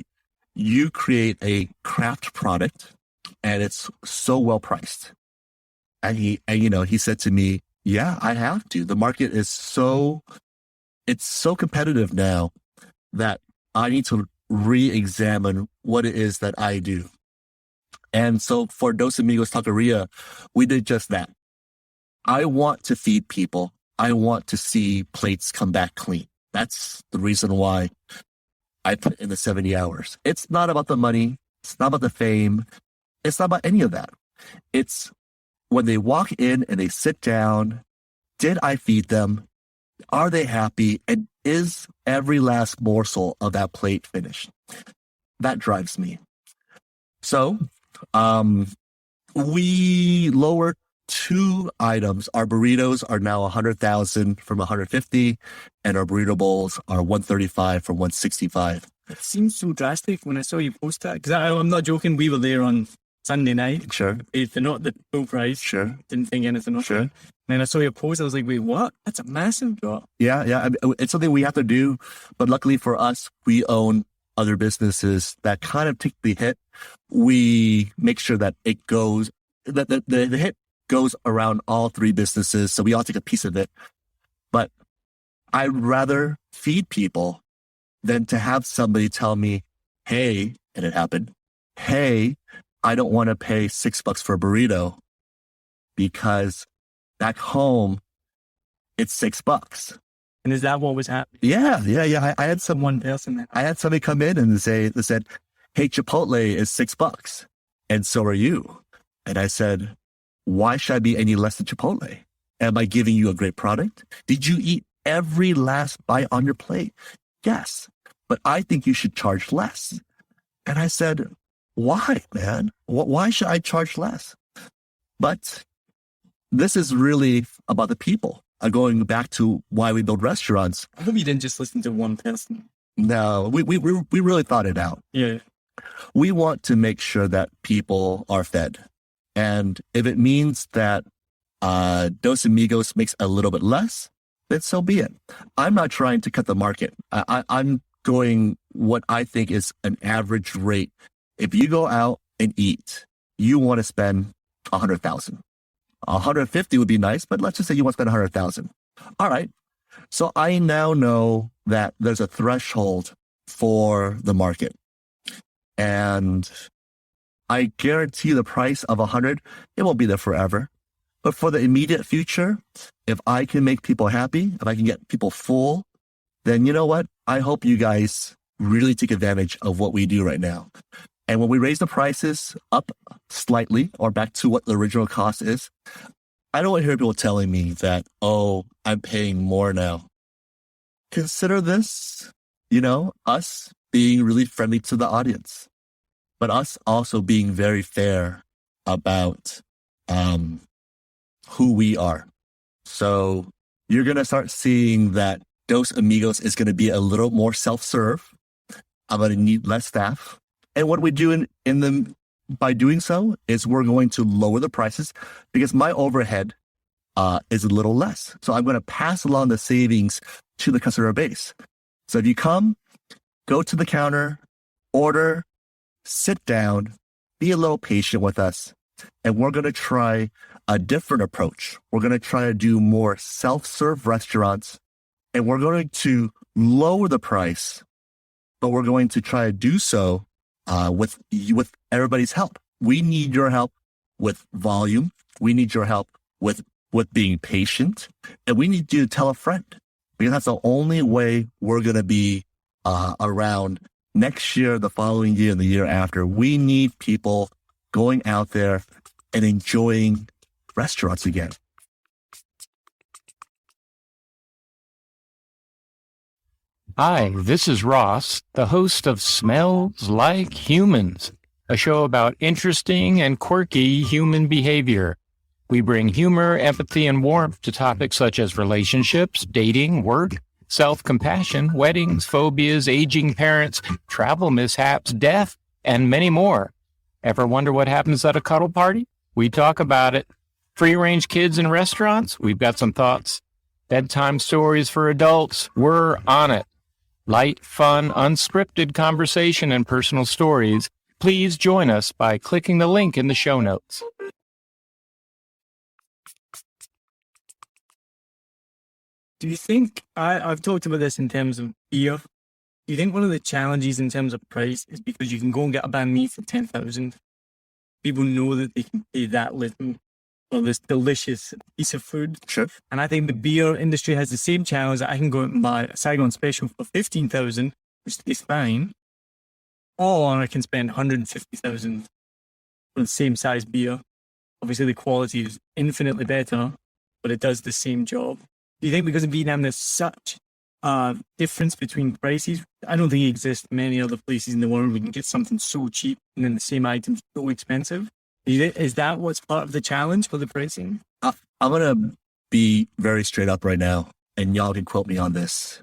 you create a craft product and it's so well priced. And he said to me, yeah, I have to. The market is it's so competitive now that I need to re-examine what it is that I do. And so for Dos Amigos Taqueria, we did just that. I want to feed people. I want to see plates come back clean. That's the reason why I put in the 70 hours. It's not about the money. It's not about the fame. It's not about any of that. It's when they walk in and they sit down, did I feed them? Are they happy? And is every last morsel of that plate finished? That drives me. So we lowered 2 items. Our burritos are now 100,000 from 150, and our burrito bowls are 135 from 165. It seems so drastic when I saw you post that, because I'm not joking. We were there on Sunday night. Sure. If they're not the full price. Sure. Didn't think anything of it. Sure. And then I saw your post. I was like, wait, what? That's a massive drop. Yeah. I mean, it's something we have to do. But luckily for us, we own other businesses that kind of take the hit. We make sure that it goes, that the hit goes around all 3 businesses. So we all take a piece of it. But I'd rather feed people than to have somebody tell me, hey, and it happened, hey, I don't want to pay $6 for a burrito because back home, it's $6. And is that what was happening? Yeah. I had One person. I had somebody come in and they said, hey, Chipotle is $6 and so are you. And I said, why should I be any less than Chipotle? Am I giving you a great product? Did you eat every last bite on your plate? Yes, but I think you should charge less. And I said, why, man? Why should I charge less? But this is really about the people. Going back to why we build restaurants. I hope you didn't just listen to one person. No, we really thought it out. Yeah. We want to make sure that people are fed. And if it means that Dos Amigos makes a little bit less, then so be it. I'm not trying to cut the market. I'm going what I think is an average rate. If you go out and eat, you want to spend 100,000. 150 would be nice, but let's just say you want to spend 100,000. All right. So I now know that there's a threshold for the market. And I guarantee the price of 100, it won't be there forever. But for the immediate future, if I can make people happy, if I can get people full, then you know what? I hope you guys really take advantage of what we do right now. And when we raise the prices up slightly or back to what the original cost is, I don't want to hear people telling me that, oh, I'm paying more now. Consider this, us being really friendly to the audience, but us also being very fair about who we are. So you're going to start seeing that Dos Amigos is going to be a little more self-serve. I'm going to need less staff. And what we do by doing so is we're going to lower the prices because my overhead is a little less. So I'm going to pass along the savings to the customer base. So if you come, go to the counter, order, sit down, be a little patient with us, and we're going to try a different approach. We're going to try to do more self-serve restaurants, and we're going to lower the price, but we're going to try to do so with everybody's help. We need your help with volume. We need your help with with being patient, and we need you to tell a friend, because that's the only way we're going to be around next year, the following year, and the year after. We need people going out there and enjoying restaurants again. Hi, this is Ross, the host of Smells Like Humans, a show about interesting and quirky human behavior. We bring humor, empathy, and warmth to topics such as relationships, dating, work, self-compassion, weddings, phobias, aging parents, travel mishaps, death, and many more. Ever wonder what happens at a cuddle party? We talk about it. Free-range kids in restaurants? We've got some thoughts. Bedtime stories for adults? We're on it. Light, fun, unscripted conversation and personal stories. Please join us by clicking the link in the show notes. Do you think, I've talked about this in terms of beer. Do you think one of the challenges in terms of price is because you can go and get a banh mi for 10,000? People know that they can pay that little for this delicious piece of food. Sure. And I think the beer industry has the same challenge. I can go and buy a Saigon special for 15,000, which is fine. Or I can spend 150,000 for the same size beer. Obviously, the quality is infinitely better, but it does the same job. Do you think because in Vietnam there's such a difference between prices? I don't think it exists many other places in the world where you can get something so cheap and then the same item so expensive. Is that what's part of the challenge for the pricing? I'm going to be very straight up right now, and y'all can quote me on this.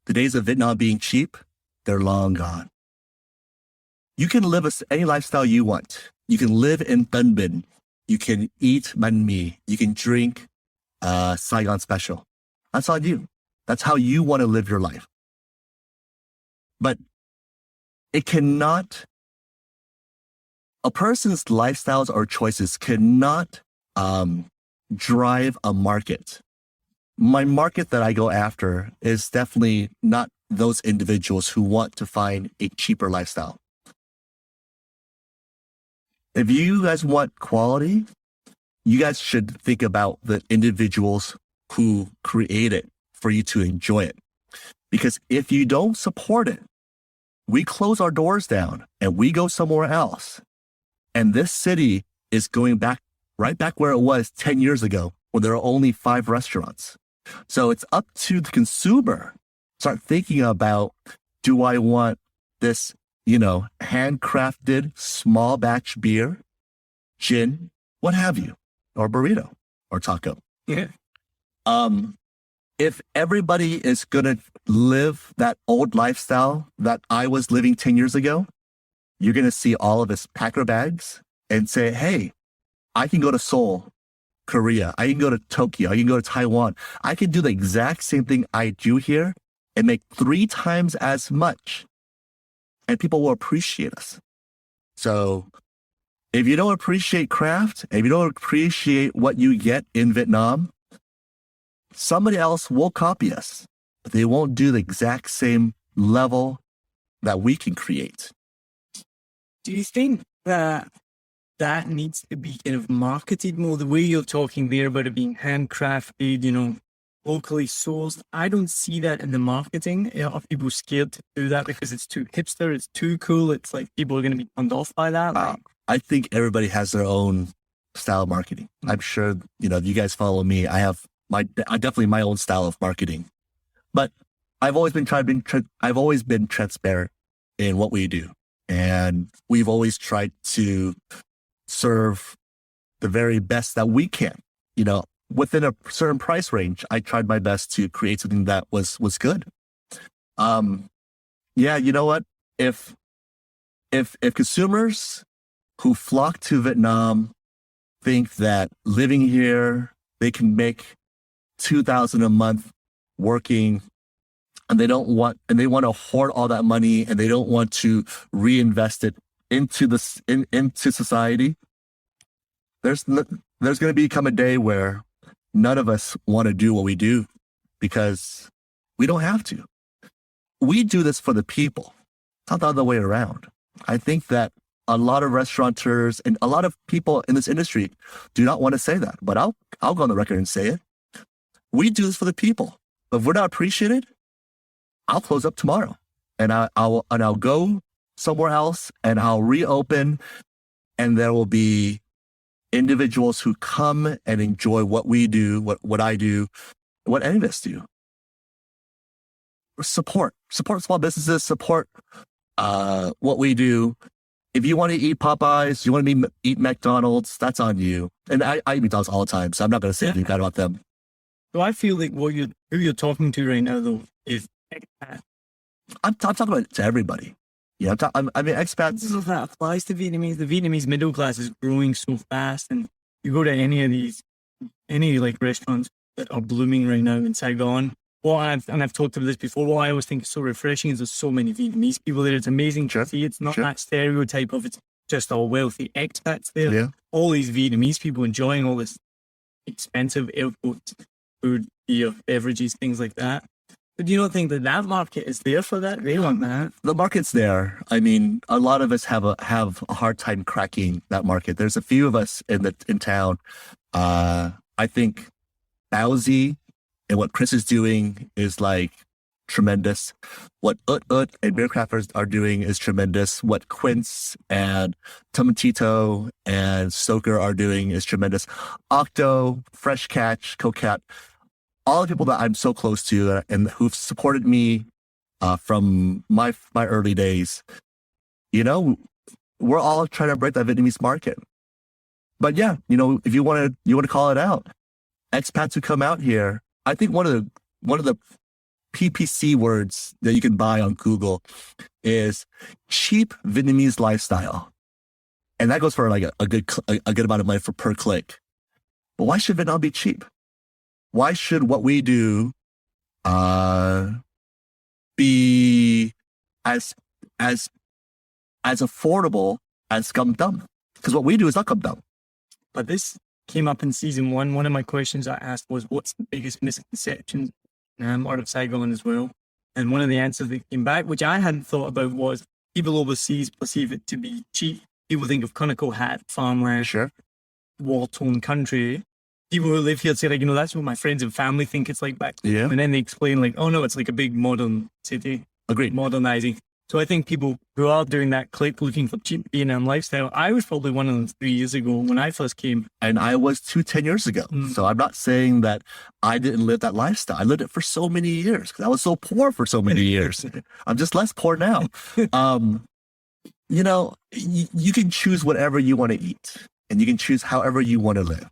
The days of Vietnam being cheap, they're long gone. You can live any lifestyle you want. You can live in Tân Bình. You can eat banh mi. You can drink Saigon special. That's on you. That's how you want to live your life. But it cannot, a person's lifestyles or choices cannot drive a market. My market that I go after is definitely not those individuals who want to find a cheaper lifestyle. If you guys want quality, you guys should think about the individuals who create it for you to enjoy it. Because if you don't support it, we close our doors down and we go somewhere else. And this city is going back, right back where it was 10 years ago, when there were only 5 restaurants. So it's up to the consumer. Start thinking about, do I want this, handcrafted small batch beer, gin, what have you, or burrito or taco? Yeah. If everybody is going to live that old lifestyle that I was living 10 years ago, you're going to see all of us pack our bags and say, hey, I can go to Seoul, Korea. I can go to Tokyo. I can go to Taiwan. I can do the exact same thing I do here and make 3 times as much. And people will appreciate us. So if you don't appreciate craft, if you don't appreciate what you get in Vietnam, somebody else will copy us, but they won't do the exact same level that we can create. Do you think that needs to be kind of marketed more? The way you're talking there about it being handcrafted, locally sourced. I don't see that in the marketing. Are people scared to do that because it's too hipster, it's too cool? It's like people are going to be turned off by that? I think everybody has their own style of marketing. I'm sure, if you guys follow me, I have definitely my own style of marketing. But I've always been transparent in what we do. And we've always tried to serve the very best that we can. Within a certain price range, I tried my best to create something that was good. You know what? If consumers who flock to Vietnam think that living here, they can make $2,000 a month working, and they want to hoard all that money, and they don't want to reinvest it into society, there's going to become a day where none of us want to do what we do because we don't have to. We do this for the people, not the other way around. I think that a lot of restaurateurs and a lot of people in this industry do not want to say that, but I'll go on the record and say it. We do this for the people. If we're not appreciated, I'll close up tomorrow, and I'll go somewhere else, and I'll reopen, and there will be individuals who come and enjoy what we do, what I do, what any of us do. Support small businesses, support what we do. If you want to eat Popeyes, you want to eat McDonald's, that's on you. And I eat McDonald's all the time, so I'm not going to say anything bad about them. So I feel like who you're talking to right now, though, is expat. I'm talking about it to everybody. Yeah, I mean, expats. This is that applies to Vietnamese. The Vietnamese middle class is growing so fast, and you go to any like restaurants that are blooming right now in Saigon. I've talked about this before. What I always think is so refreshing is there's so many Vietnamese people there. It's amazing to see. It's not that stereotype of it's just all wealthy expats there. Yeah. All these Vietnamese people enjoying all this expensive airport food, beer, beverages, things like that. But do you not think that market is there for that? They want that. The market's there. I mean, a lot of us have a hard time cracking that market. There's a few of us in town. I think Baozi and what Chris is doing is like tremendous. What Ut and Beer Crafters are doing is tremendous. What Quince and Tomatito and Stoker are doing is tremendous. Octo, Fresh Catch, Cocat, all the people that I'm so close to and who've supported me from my early days, you know, we're all trying to break that Vietnamese market. But yeah, you know, if you want to call it out, expats who come out here, I think one of the PPC words that you can buy on Google is cheap Vietnamese lifestyle, and that goes for like a good amount of money per click. But why should Vietnam be cheap? Why should what we do be as affordable as Cam Dum? Because what we do is not Cam Dum. But this came up in season 1. One of my questions I asked was, what's the biggest misconception out of Saigon as well? And one of the answers that came back, which I hadn't thought about, was people overseas perceive it to be cheap. People think of Conoco Hat, farmland, war-torn country. People who live here say, like, you know, that's what my friends and family think it's like back then. Yeah. And then they explain, like, oh no, it's like a big modern city. Agreed. Modernizing. So I think people who are doing that click looking for cheap Vietnam lifestyle, I was probably one of them 3 years ago when I first came. And I was 10 years ago. So I'm not saying that I didn't live that lifestyle. I lived it for so many years because I was so poor for so many years. I'm just less poor now. You know, you can choose whatever you want to eat and you can choose however you want to live.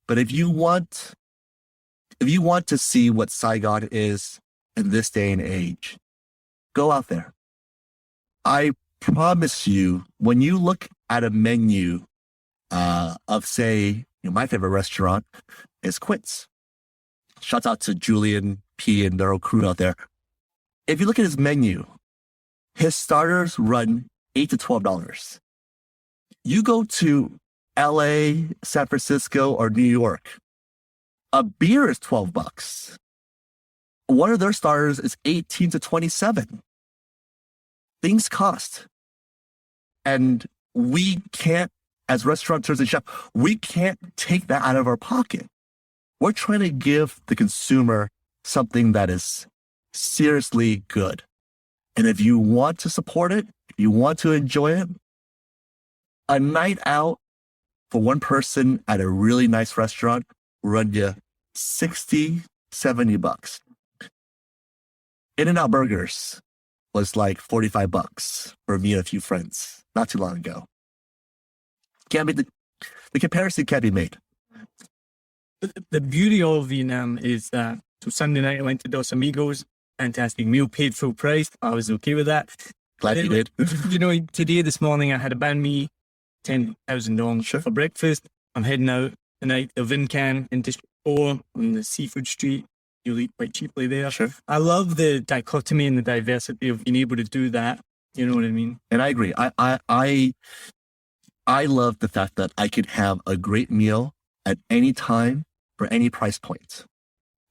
But if you want to see what Saigon is in this day and age, go out there. I promise you, when you look at a menu of, say, you know, my favorite restaurant is Quince. Shouts out to Julian P. and their whole crew out there. If you look at his menu, his starters run $8 to $12. You go to LA, San Francisco, or New York, a beer is $12. One of their starters is $18 to $27. Things cost. And we can't, as restaurateurs and chefs, we can't take that out of our pocket. We're trying to give the consumer something that is seriously good. And if you want to support it, if you want to enjoy it, a night out for one person at a really nice restaurant will run you $60, $70. In-N-Out Burgers was like $45 for me and a few friends not too long ago. Can't be the comparison can't be made. The beauty of Vietnam is that, so Sunday night I went to Dos Amigos, fantastic meal, paid full price. I was okay with that. Glad you did. You know, this morning I had a banh mi, 10,000 dong for breakfast. I'm heading out tonight to Vinh Can in District 4 on the seafood street. You'll eat quite cheaply there. Sure. I love the dichotomy and the diversity of being able to do that. You know what I mean? And I agree. I love the fact that I could have a great meal at any time for any price point.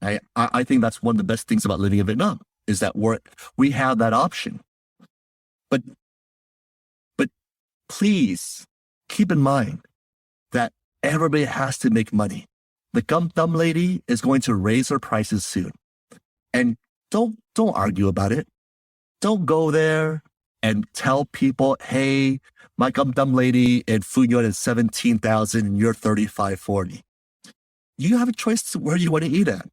I think that's one of the best things about living in Vietnam is that we have that option. But please keep in mind that everybody has to make money. The gum thumb lady is going to raise her prices soon. And don't argue about it. Don't go there and tell people, hey, my gum thumb lady in Food Yuan is 17,000 and you're 35.40. You have a choice to where you want to eat at.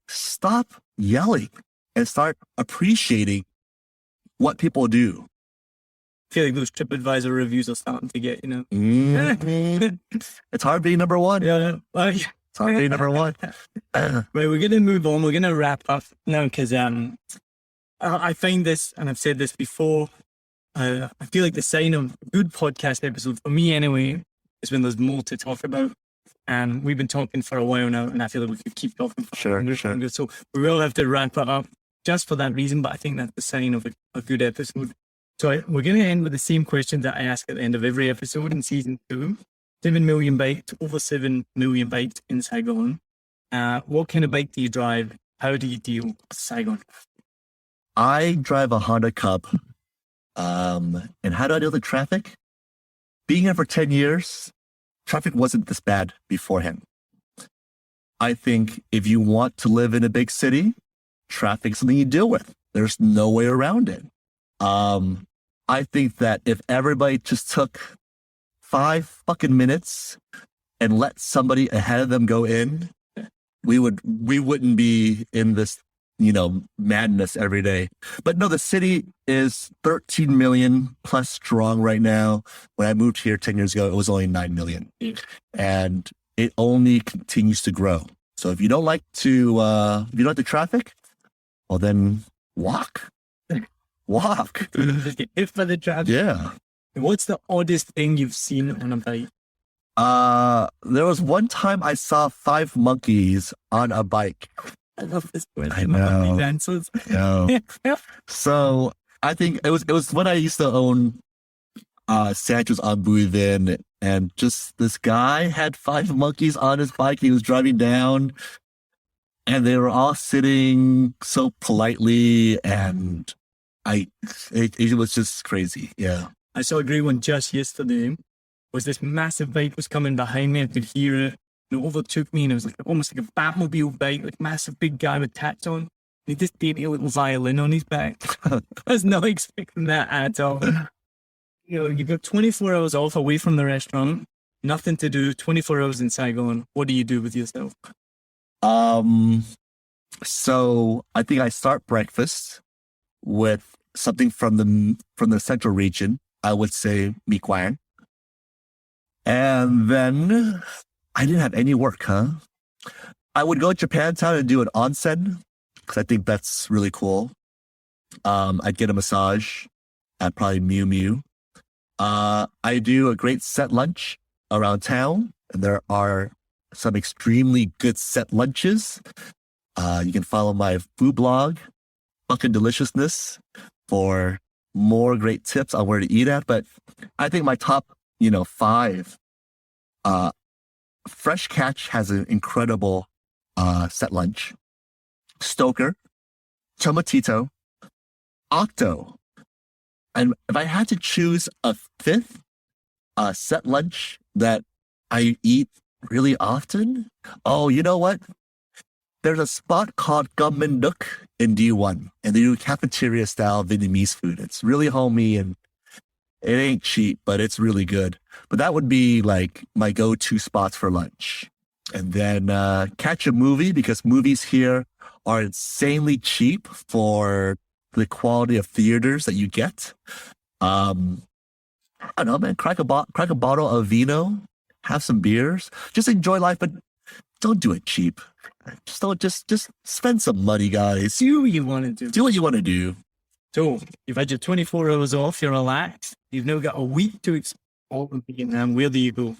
Stop yelling and start appreciating what people do. I feel like those TripAdvisor reviews are starting to get, It's hard being number one. Yeah. It's hard being number one. Right, we're going to move on. We're going to wrap up now because I find this, and I've said this before, I feel like the sign of a good podcast episode, for me anyway, is when there's more to talk about. And we've been talking for a while now, and I feel like we could keep talking for Sure. So we will have to wrap it up just for that reason, but I think that's the sign of a good episode. So we're going to end with the same question that I ask at the end of every episode in season 2. 7 million bites, over 7 million bites in Saigon. What kind of bike do you drive? How do you deal with Saigon? I drive a Honda Cub. And how do I deal with traffic? Being here for 10 years, traffic wasn't this bad beforehand. I think if you want to live in a big city, traffic's something you deal with. There's no way around it. I think that if everybody just took 5 fucking minutes and let somebody ahead of them go in, we wouldn't be in this, madness every day. But no, the city is 13 million plus strong right now. When I moved here 10 years ago, it was only 9 million. And it only continues to grow. So if you don't like the traffic, well then walk. Walk. If for the traffic. Yeah. What's the oddest thing you've seen on a bike? There was one time I saw 5 monkeys on a bike. I love this question. I know. Answers. No. So I think it was when I used to own sandwiches on Bui then, and just this guy had 5 monkeys on his bike. He was driving down, and they were all sitting so politely, and it was just crazy. Yeah. I saw a great one just yesterday. Was this massive bike was coming behind me. I could hear it. And it overtook me, and it was like almost like a Batmobile bike, like massive big guy with tats on. And he just dainty little violin on his back. I was not expecting that at all. You've got 24 hours off away from the restaurant, nothing to do, 24 hours in Saigon. What do you do with yourself? So I think I start breakfast with something from the central region. I would say mi guan. And then I didn't have any work, I would go to Japantown and do an onsen because I think that's really cool. I'd get a massage at probably Miu Miu. I do a great set lunch around town, and there are some extremely good set lunches. You can follow my food blog, fucking Deliciousness, for more great tips on where to eat at. But I think my top, 5, Fresh Catch has an incredible set lunch. Stoker, Tomatito, Octo. And if I had to choose a 5th set lunch that I eat really often, oh, you know what? There's a spot called Gum Duk in D1, and they do cafeteria-style Vietnamese food. It's really homey, and it ain't cheap, but it's really good. But that would be like my go-to spots for lunch. And then catch a movie, because movies here are insanely cheap for the quality of theaters that you get. I don't know, man. Crack a bottle of vino, have some beers, just enjoy life, but don't do it cheap. Just spend some money, guys. Do what you want to do. Do what you want to do. So you've had your 24 hours off. You're relaxed. You've now got a week to explore Vietnam. Where do you go?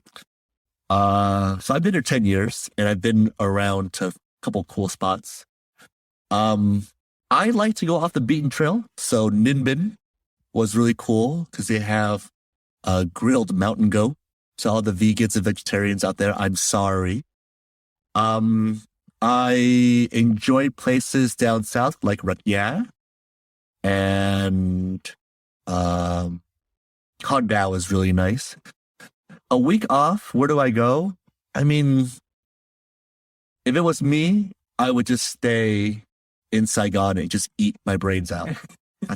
So I've been here 10 years, and I've been around to a couple cool spots. I like to go off the beaten trail. So Ninh Binh was really cool because they have a grilled mountain goat. To all the vegans and vegetarians out there, I'm sorry. I enjoy places down south like Rat Ya and Hòn Đảo is really nice. A week off, where do I go? I mean, if it was me, I would just stay in Saigon and just eat my brains out.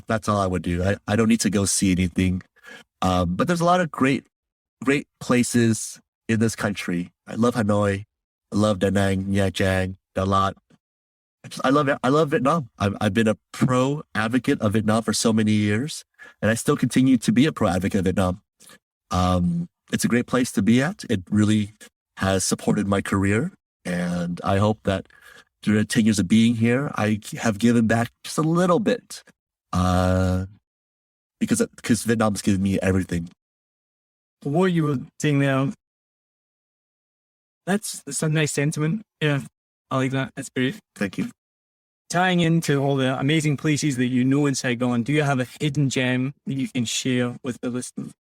That's all I would do. I don't need to go see anything. But there's a lot of great places in this country. I love Hanoi. I love Da Nang, Nha Trang, Dalat. I love Vietnam. I've been a pro advocate of Vietnam for so many years, and I still continue to be a pro advocate of Vietnam. It's a great place to be at. It really has supported my career, and I hope that during 10 years of being here, I have given back just a little bit, because Vietnam's given me everything. What you were saying there, that's a nice sentiment. Yeah, I like that. That's great. Thank you. Tying into all the amazing places that you know in Saigon, do you have a hidden gem that you can share with the listeners?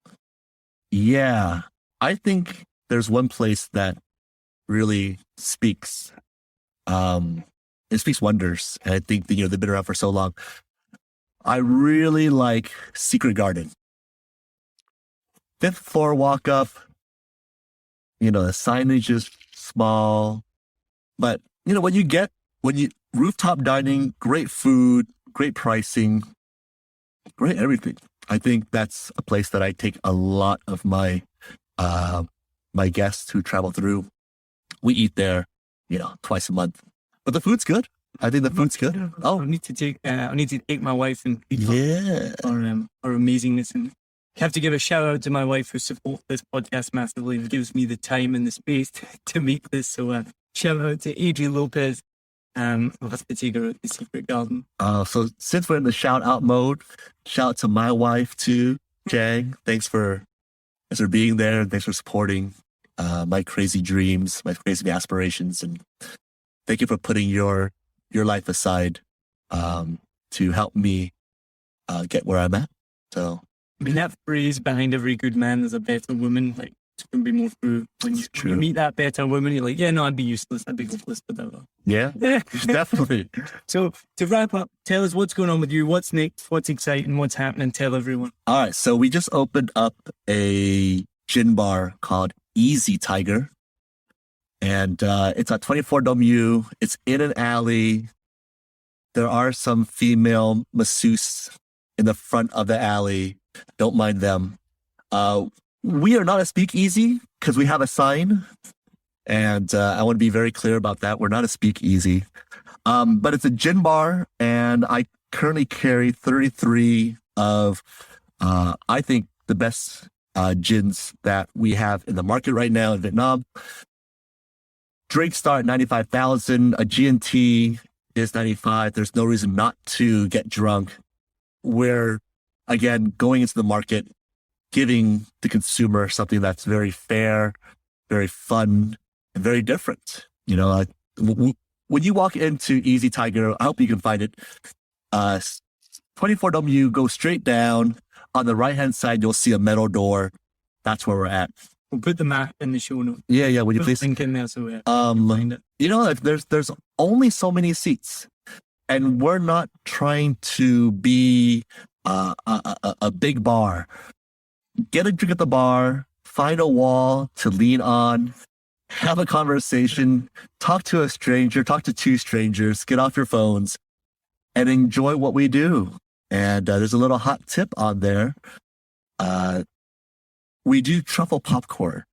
Yeah, I think there's one place that really speaks, it speaks wonders. And I think that, they've been around for so long. I really like Secret Garden. 5th floor walk up, the signage is small, but when you rooftop dining, great food, great pricing, great everything. I think that's a place that I take a lot of my my guests who travel through. We eat there, twice a month, but the food's good. I think the food's good. Oh, I need to take my wife and our amazingness, and have to give a shout out to my wife who supports this podcast massively and gives me the time and the space to make this. So shout out to Adrian Lopez. We'll have to take her out to Secret Garden. So since we're in the shout out mode, shout out to my wife too, Jang. Thanks for being there, and thanks for supporting my crazy dreams, my crazy aspirations, and thank you for putting your life aside to help me get where I'm at. So I mean, that phrase behind every good man is a better woman. Like, it's going to be more true. When you meet that better woman, you're like, yeah, no, I'd be useless. I'd be hopeless without her. Yeah, definitely. So to wrap up, tell us what's going on with you. What's next? What's exciting? What's happening? Tell everyone. All right. So we just opened up a gin bar called Easy Tiger. And it's at 24 Dom U. It's in an alley. There are some female masseuse in the front of the alley. Don't mind them. We are not a speakeasy because we have a sign. And I want to be very clear about that. We're not a speakeasy. But it's a gin bar. And I currently carry 33 of, I think, the best gins that we have in the market right now in Vietnam. Drinks start at 95,000. A G&T is 95. There's no reason not to get drunk. We're, again, going into the market, giving the consumer something that's very fair, very fun, and very different. When you walk into Easy Tiger, I hope you can find it. 24 W, go straight down. On the right-hand side, you'll see a metal door. That's where we're at. We'll put the map in the show notes. Yeah. Would you please? Link in there so we find it. There's only so many seats, and we're not trying to be a big bar. Get a drink at the bar, find a wall to lean on, have a conversation, talk to a stranger, talk to two strangers, get off your phones, and enjoy what we do. And there's a little hot tip on there. We do truffle popcorn.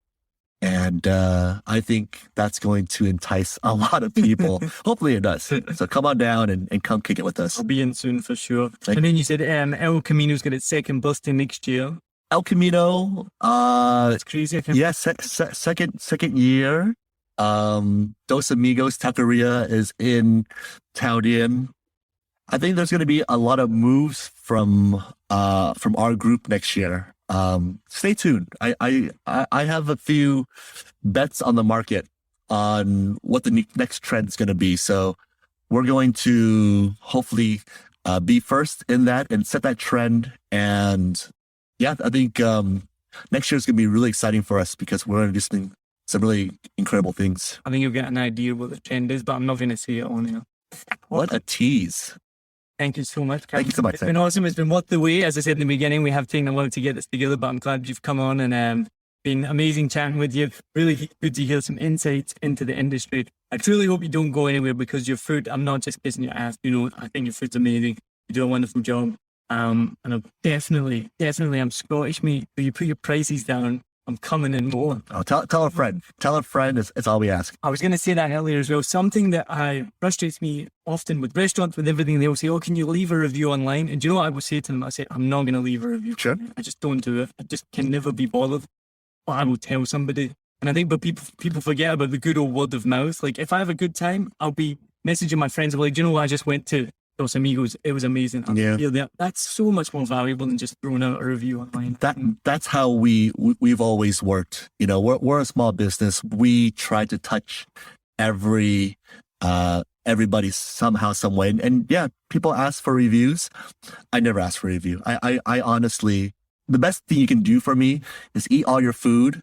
And I think that's going to entice a lot of people. Hopefully it does. So come on down and come kick it with us. I'll be in soon for sure. And then you said El Camino's got its second birthday next year. El Camino. It's crazy. Yeah, second year. Dos Amigos Taqueria is in Taodian. I think there's going to be a lot of moves from our group next year. Stay tuned. I have a few bets on the market on what the next trend is going to be. So we're going to hopefully be first in that and set that trend. And yeah, I think next year is going to be really exciting for us because we're going to do some really incredible things. I think you'll get an idea what the trend is, but I'm not going to say it on here. What a tease. Thank you so much, Thank you so much. It's been awesome. It's been worth the wait. As I said in the beginning, we have taken a while to get this together, but I'm glad you've come on and been amazing chatting with you. Really good to hear some insights into the industry. I truly hope you don't go anywhere because your food, I'm not just kissing your ass. I think your food's amazing. You do a wonderful job. And I'm definitely, I'm Scottish, mate. So you put your prices down, I'm coming in more. Oh, tell a friend. Tell a friend. It's all we ask. I was going to say that earlier as well. Something that frustrates me often with restaurants, with everything, they'll say, oh, can you leave a review online? And do you know what I would say to them? I say, I'm not going to leave a review. Sure. I just don't do it. I just can never be bothered. But I will tell somebody. And I think but people forget about the good old word of mouth. Like if I have a good time, I'll be messaging my friends. I'm like, do you know what? I just went to Los Amigos. It was amazing. Yeah. That's so much more valuable than just throwing out a review online. That's how we've always worked. We're a small business. We try to touch everybody somehow, some way. And yeah, people ask for reviews. I never ask for a review. I honestly, the best thing you can do for me is eat all your food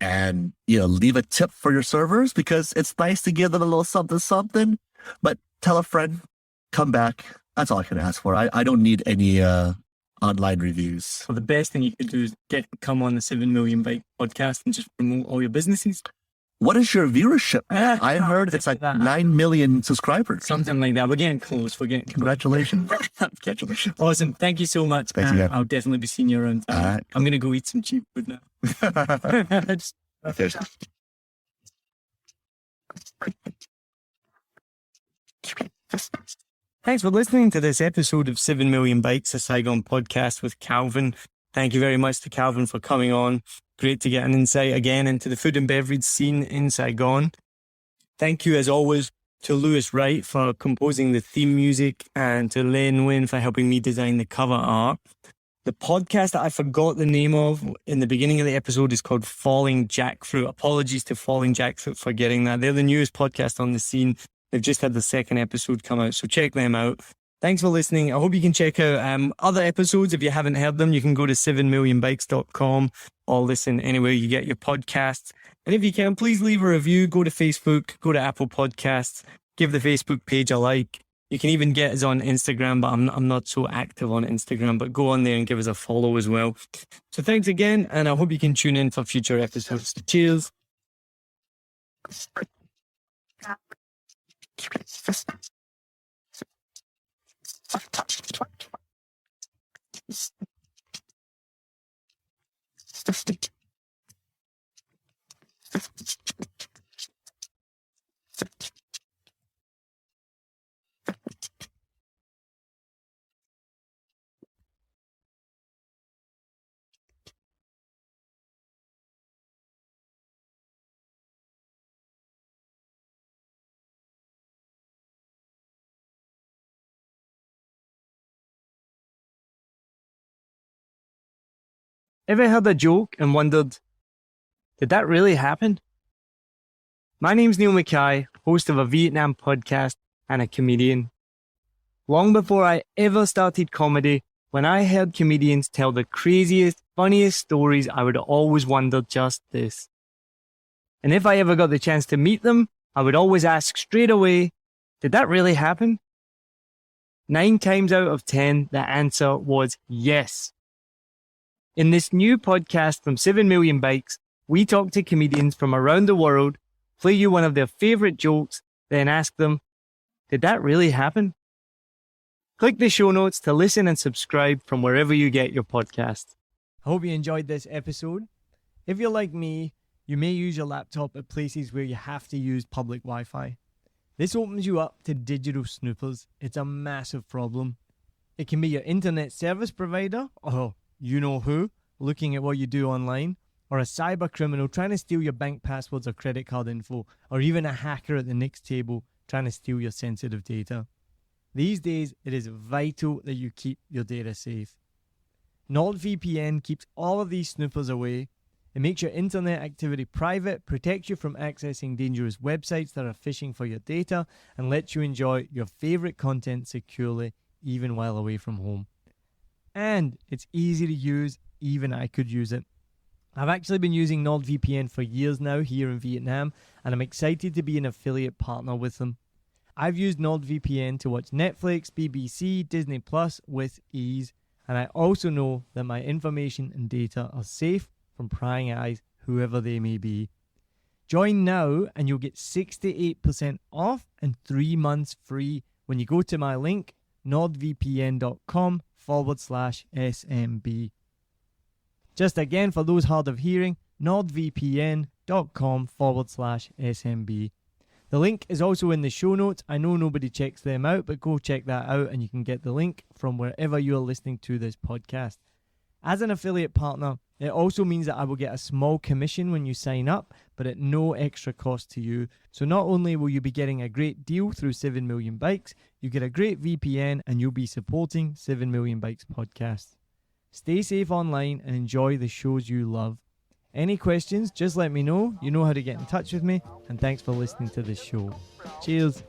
and, leave a tip for your servers because it's nice to give them a little something, but tell a friend, come back. That's all I can ask for. I don't need any online reviews. So the best thing you could do is come on the 7 Million Bike podcast and just promote all your businesses. What is your viewership? I heard it's like 9 million subscribers. Something like that. We're getting close. Congratulations. Congratulations. Awesome. Thank you so much. I'll definitely be seeing you around. All right. I'm going to go eat some cheap food now. Thanks for listening to this episode of 7 Million Bikes, a Saigon podcast with Calvin. Thank you very much to Calvin for coming on. Great to get an insight again into the food and beverage scene in Saigon. Thank you, as always, to Lewis Wright for composing the theme music and to Len Nguyen for helping me design the cover art. The podcast that I forgot the name of in the beginning of the episode is called Falling Jackfruit. Apologies to Falling Jackfruit for getting that. They're the newest podcast on the scene. They've just had the second episode come out, so check them out. Thanks for listening. I hope you can check out other episodes. If you haven't heard them, you can go to 7millionbikes.com or listen anywhere you get your podcasts. And if you can, please leave a review. Go to Facebook, go to Apple Podcasts, give the Facebook page a like. You can even get us on Instagram, but I'm not so active on Instagram, but go on there and give us a follow as well. So thanks again, and I hope you can tune in for future episodes. Cheers. Ever heard a joke and wondered, did that really happen? My name's Neil Mackay, host of a Vietnam podcast and a comedian. Long before I ever started comedy, when I heard comedians tell the craziest, funniest stories, I would always wonder just this. And if I ever got the chance to meet them, I would always ask straight away, did that really happen? 9 times out of 10, the answer was yes. In this new podcast from 7 Million Bikes, we talk to comedians from around the world, play you one of their favorite jokes, then ask them, did that really happen? Click the show notes to listen and subscribe from wherever you get your podcasts. I hope you enjoyed this episode. If you're like me, you may use your laptop at places where you have to use public Wi-Fi. This opens you up to digital snoopers. It's a massive problem. It can be your internet service provider, or you know who, looking at what you do online, or a cyber criminal trying to steal your bank passwords or credit card info, or even a hacker at the next table trying to steal your sensitive data. These days, it is vital that you keep your data safe. NordVPN keeps all of these snoopers away. It makes your internet activity private, protects you from accessing dangerous websites that are phishing for your data, and lets you enjoy your favorite content securely, even while away from home. And it's easy to use, even I could use it. I've actually been using NordVPN for years now here in Vietnam, and I'm excited to be an affiliate partner with them. I've used NordVPN to watch Netflix, BBC, Disney Plus with ease, and I also know that my information and data are safe from prying eyes, whoever they may be. Join now and you'll get 68% off and 3 months free when you go to my link, nordvpn.com/SMB. Just again, for those hard of hearing, nordvpn.com/SMB. The link is also in the show notes. I know nobody checks them out, but go check that out and you can get the link from wherever you're listening to this podcast. As an affiliate partner, it also means that I will get a small commission when you sign up, but at no extra cost to you. So not only will you be getting a great deal through 7 Million Bikes, you get a great VPN and you'll be supporting 7 Million Bikes podcast. Stay safe online and enjoy the shows you love. Any questions, just let me know. You know how to get in touch with me. And thanks for listening to this show. Cheers.